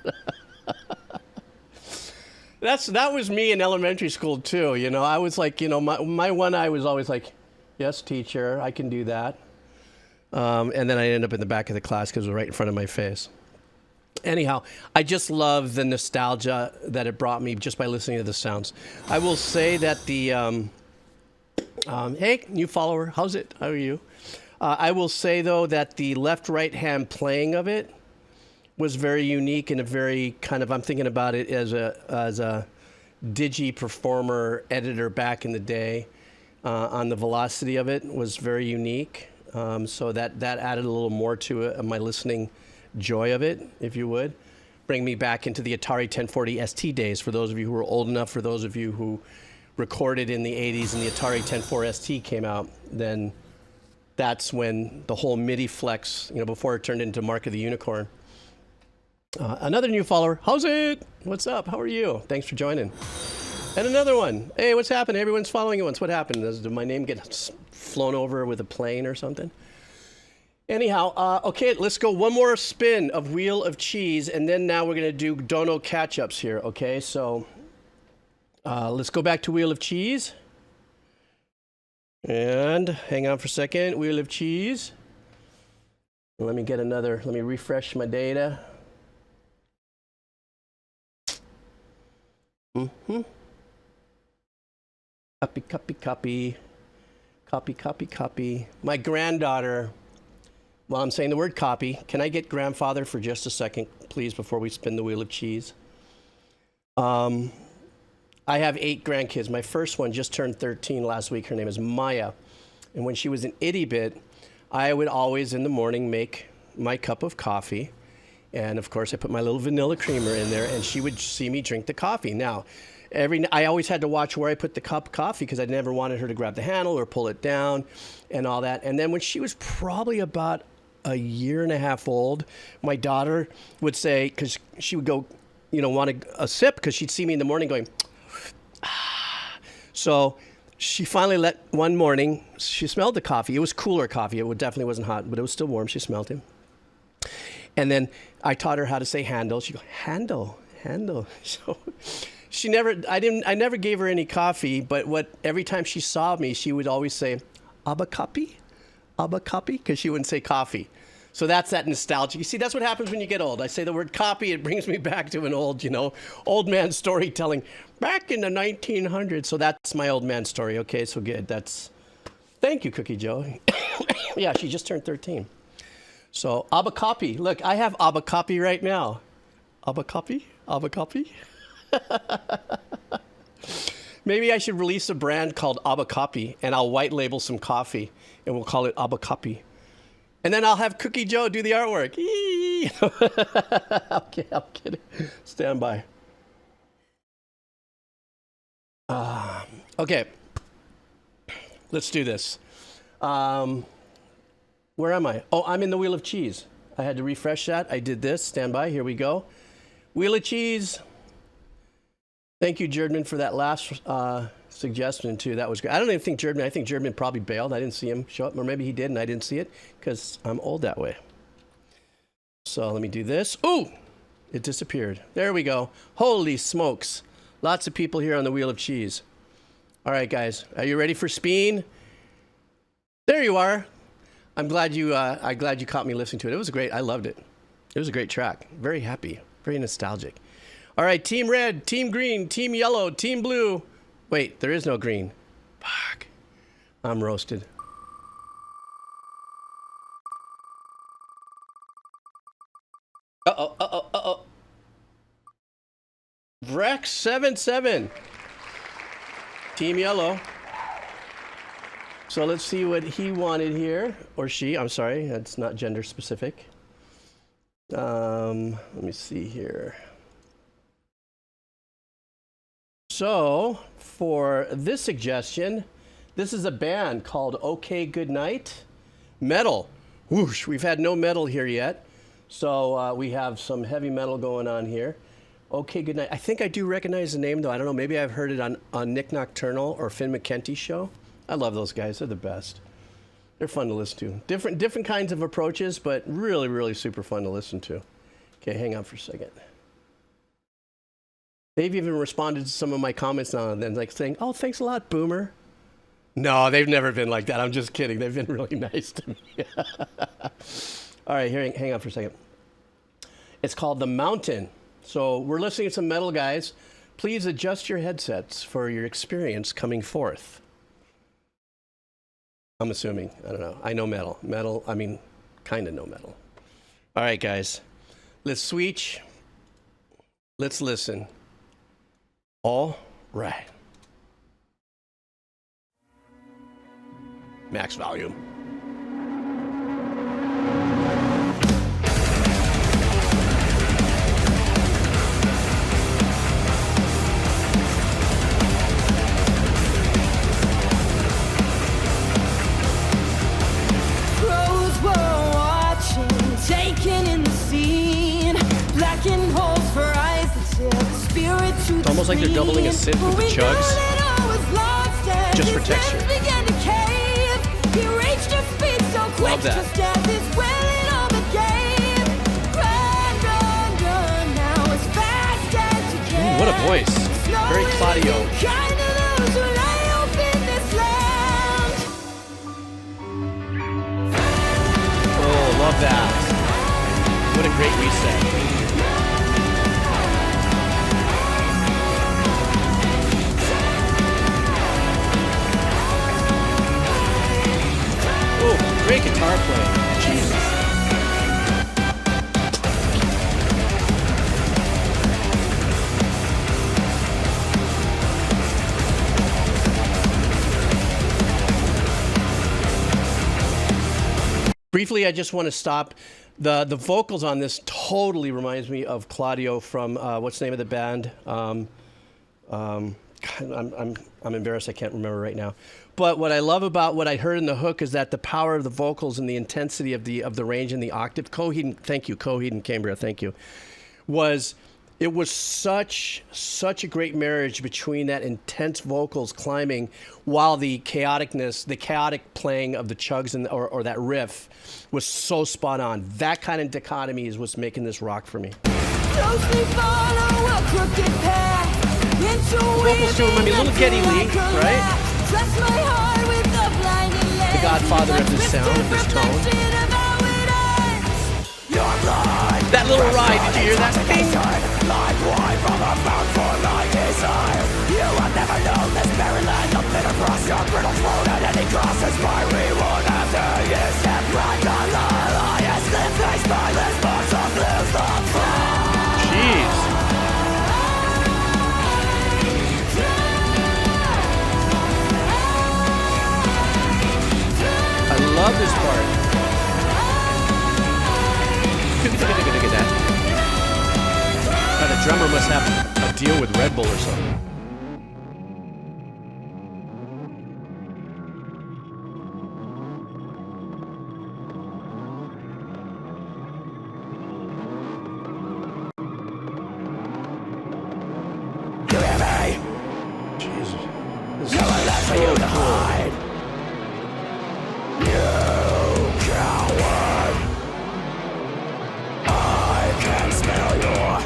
That was me in elementary school, too. You know, I was like, you know, my one eye was always like, yes, teacher, I can do that. And then I ended up in the back of the class because it was right in front of my face. Anyhow, I just love the nostalgia that it brought me just by listening to the sounds. I will say that the... hey, new follower, how's it? How are you? I will say, though, that the left-right hand playing of it was very unique and a very kind of... I'm thinking about it as a digi-performer editor back in the day. On the velocity of it was very unique. So that added a little more to it, my listening joy of it, if you would. Bring me back into the Atari 1040 ST days. For those of you who are old enough, for those of you who recorded in the 80s and the Atari 1040 ST came out, then that's when the whole MIDI flex, you know, before it turned into Mark of the Unicorn. Another new follower. How's it? What's up? How are you? Thanks for joining. And another one. Hey, what's happening? Everyone's following you once. What happened? Did my name get flown over with a plane or something? Anyhow, okay, let's go one more spin of Wheel of Cheese, and then now we're going to do Dono catch-ups here, okay? So let's go back to Wheel of Cheese. And hang on for a second. Wheel of Cheese. Let me refresh my data. Mm-hmm. Copy. My granddaughter, while I'm saying the word copy, can I get grandfather for just a second, please, before we spin the Wheel of Cheese? I have 8 grandkids. My first one just turned 13 last week. Her name is Maya. And when she was an itty bit, I would always in the morning make my cup of coffee. And of course, I put my little vanilla creamer in there, and she would see me drink the coffee. Now, I always had to watch where I put the cup of coffee because I never wanted her to grab the handle or pull it down and all that. And then when she was probably about a year and a half old, my daughter would say, because she would go, want a sip because she'd see me in the morning going. So she finally one morning, she smelled the coffee. It was cooler coffee. It definitely wasn't hot, but it was still warm. She smelled it. And then I taught her how to say handle. She go, handle. So I never gave her any coffee, but every time she saw me, she would always say, Abba copy, because she wouldn't say coffee. So that's that nostalgia. You see, that's what happens when you get old. I say the word copy, it brings me back to an old man storytelling back in the 1900s. So that's my old man story. Okay, so good. Thank you, Cookie Joe. Yeah, she just turned 13. So Abba copy. Look, I have Abba copy right now. Abba copy. Maybe I should release a brand called Abba Copy, and I'll white label some coffee, and we'll call it Abba Copy. And then I'll have Cookie Joe do the artwork. Okay, I'm kidding. Stand by. Okay, let's do this. Where am I? Oh, I'm in the Wheel of Cheese. I had to refresh that. I did this. Stand by. Here we go. Wheel of Cheese. Thank you, Jerdman, for that last suggestion, too. That was great. I don't even think Jerdman, I think Jerdman probably bailed. I didn't see him show up, or maybe he did and I didn't see it because I'm old that way. So let me do this. Ooh, it disappeared. There we go. Holy smokes. Lots of people here on the Wheel of Cheese. All right, guys, are you ready for Speen? There you are. I'm glad you caught me listening to it. It was great. I loved it. It was a great track. Very happy. Very nostalgic. All right, Team Red, Team Green, Team Yellow, Team Blue. Wait, there is no green. Fuck. I'm roasted. Uh-oh. Vrex77. Team Yellow. So let's see what he wanted here. Or she, I'm sorry. That's not gender specific. Let me see here. So, for this suggestion, this is a band called OK Goodnight. Metal. Whoosh, we've had no metal here yet. So we have some heavy metal going on here. OK Goodnight. I think I do recognize the name, though. I don't know. Maybe I've heard it on Nick Nocturnal or Finn McKenty's show. I love those guys. They're the best. They're fun to listen to. Different kinds of approaches, but really, really super fun to listen to. Okay, hang on for a second. They've even responded to some of my comments now and then, like saying, oh, thanks a lot, Boomer. No, they've never been like that. I'm just kidding. They've been really nice to me. All right, hang on for a second. It's called The Mountain. So we're listening to some metal, guys. Please adjust your headsets for your experience coming forth. I'm assuming. I don't know. I know metal. Metal, I mean, kind of know metal. All right, guys. Let's switch. Let's listen. All right. Max volume. Crows were watching, taking in the scene, blacking holes for eyes that tell the spirit to It's almost like they're doubling a synth with the chugs, just for texture. Love that. Ooh, what a voice. Very Claudio. Oh, love that. What a great reset. Oh, great guitar playing. Jesus. Briefly, I just want to stop. The vocals on this totally reminds me of Claudio from what's the name of the band? I'm embarrassed. I can't remember right now. But what I love about what I heard in the hook is that the power of the vocals and the intensity of the range and the octave. Coheed, thank you, Coheed and Cambria, thank you. It was such a great marriage between that intense vocals climbing while the chaotic playing of the chugs or that riff was so spot on. That kind of dichotomy is what's making this rock for me. Closely follow a crooked path into vocals too remind me a little Geddy Lee, right? Trust my heart with the blinding light. The godfather of this sound, of this tone. That little ride, did you hear that? Bing. Like wine from a mouth for like desire. You have never known this barren land of bitter cross. Your brittle throat at any cross is my reward after you step right on the highest lift. Face by this box of blues the fall. Jeez. I love this part. Look at that. The drummer must have a deal with Red Bull or something. You hear me? Jesus. This No one left for you to hide. You coward. I can smell your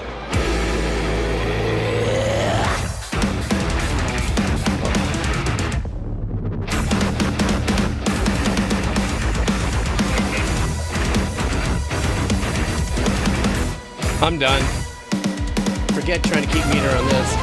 I'm done. Forget trying to keep meter on this.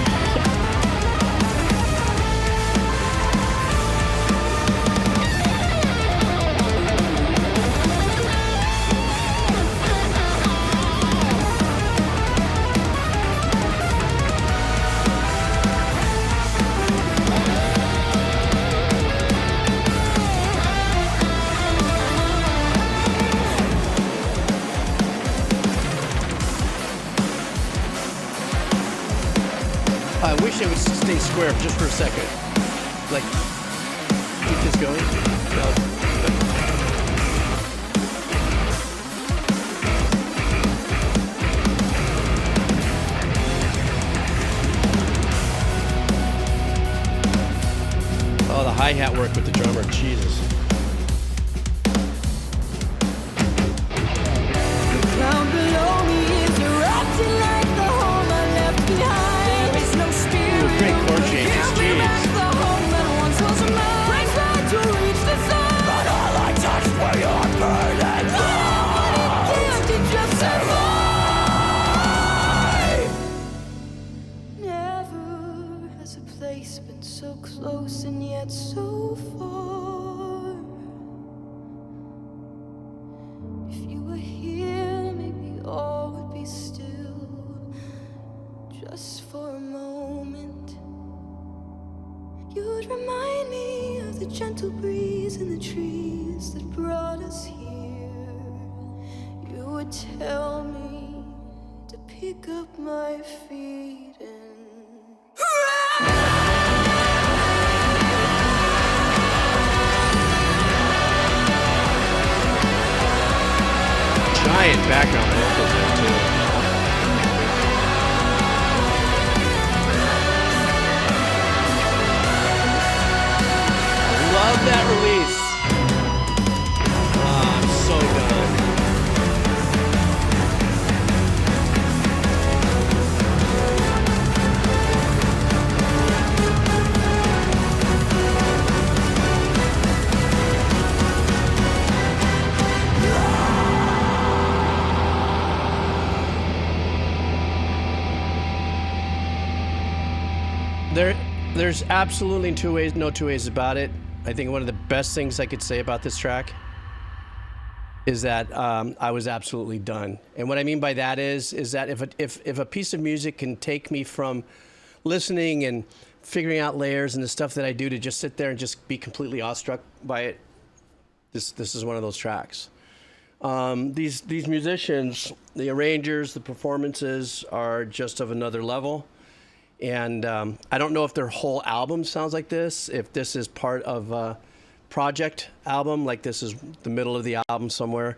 I wish I would stay square just for a second. Like, keep this going. No. Oh, the hi-hat work with the drummer. Jesus. The ground below me is erupting like the home I left behind. There is no spirit. Ooh, great chord changes. Jeez. The home that once was mine. Breaks right to reach the sun. but all I touched were your burden. Empty just survive. Never has a place been so close and yet so far. If you were here, maybe all would be still. Just for a moment, you would remind me of the gentle breeze in the trees that brought us here. You would tell me to pick up my feet and Giant background vocals there, too. Love that release. Oh, I'm so done. There's absolutely no two ways about it. I think one of the best things I could say about this track is that I was absolutely done. And what I mean by that is that if a piece of music can take me from listening and figuring out layers and the stuff that I do to just sit there and just be completely awestruck by it, this is one of those tracks. These musicians, the arrangers, the performances are just of another level. And I don't know if their whole album sounds like this, if this is part of a project album, like this is the middle of the album somewhere.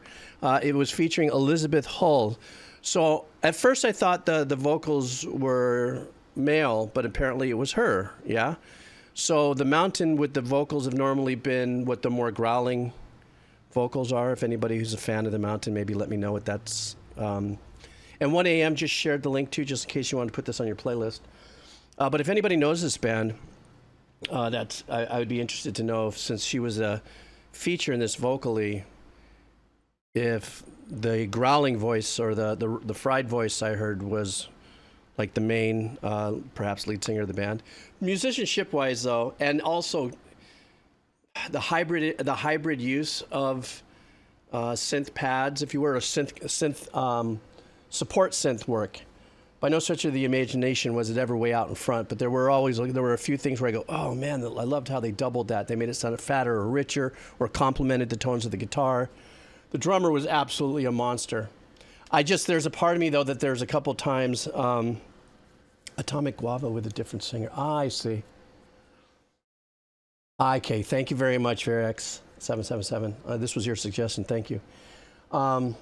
It was featuring Elizabeth Hull, So at first I thought the vocals were male, but apparently it was her. Yeah. So the Mountain with the vocals have normally been what the more growling vocals are. If anybody who's a fan of the Mountain, maybe let me know what that's. And 1AM just shared the link too, just in case you want to put this on your playlist. But if anybody knows this band, I would be interested to know if, since she was a feature in this vocally, if the growling voice or the fried voice I heard was like the main, perhaps lead singer of the band. Musicianship wise though, and also the hybrid use of synth pads. If you were a synth support synth work, by no stretch of the imagination was it ever way out in front. But there were a few things where I go, oh man, I loved how they doubled that. They made it sound fatter or richer, or complemented the tones of the guitar. The drummer was absolutely a monster. There's a part of me though that there's a couple times, Atomic Guava with a different singer. I see. Okay, thank you very much, Verex777. This was your suggestion, thank you. What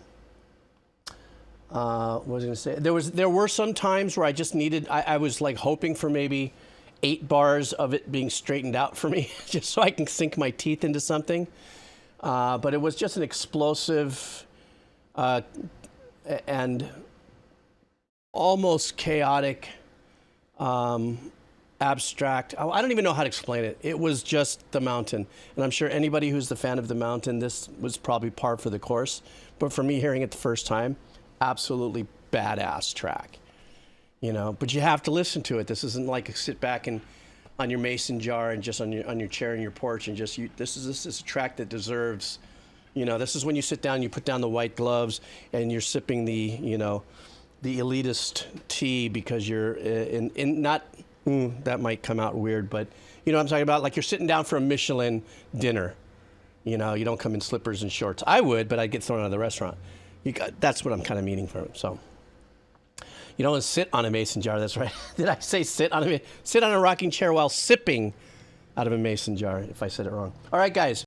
was I going to say? There were some times where I just needed, I was like hoping for maybe 8 bars of it being straightened out for me, just so I can sink my teeth into something. But it was just an explosive and almost chaotic, abstract. I don't even know how to explain it. It was just the Mountain. And I'm sure anybody who's the fan of the Mountain, this was probably par for the course. But for me, hearing it the first time, absolutely badass track. You know, but you have to listen to it. This isn't like a sit back and on your mason jar and just on your chair in your porch and just this is a track that deserves, you know, this is when you sit down, you put down the white gloves and you're sipping the elitist tea because you're that might come out weird, but you know what I'm talking about? Like you're sitting down for a Michelin dinner. You know, you don't come in slippers and shorts. I would, but I'd get thrown out of the restaurant. That's what I'm kind of meaning for it. So you don't want to sit on a mason jar. That's right. Did I say sit on a rocking chair while sipping out of a mason jar? If I said it wrong. All right, guys.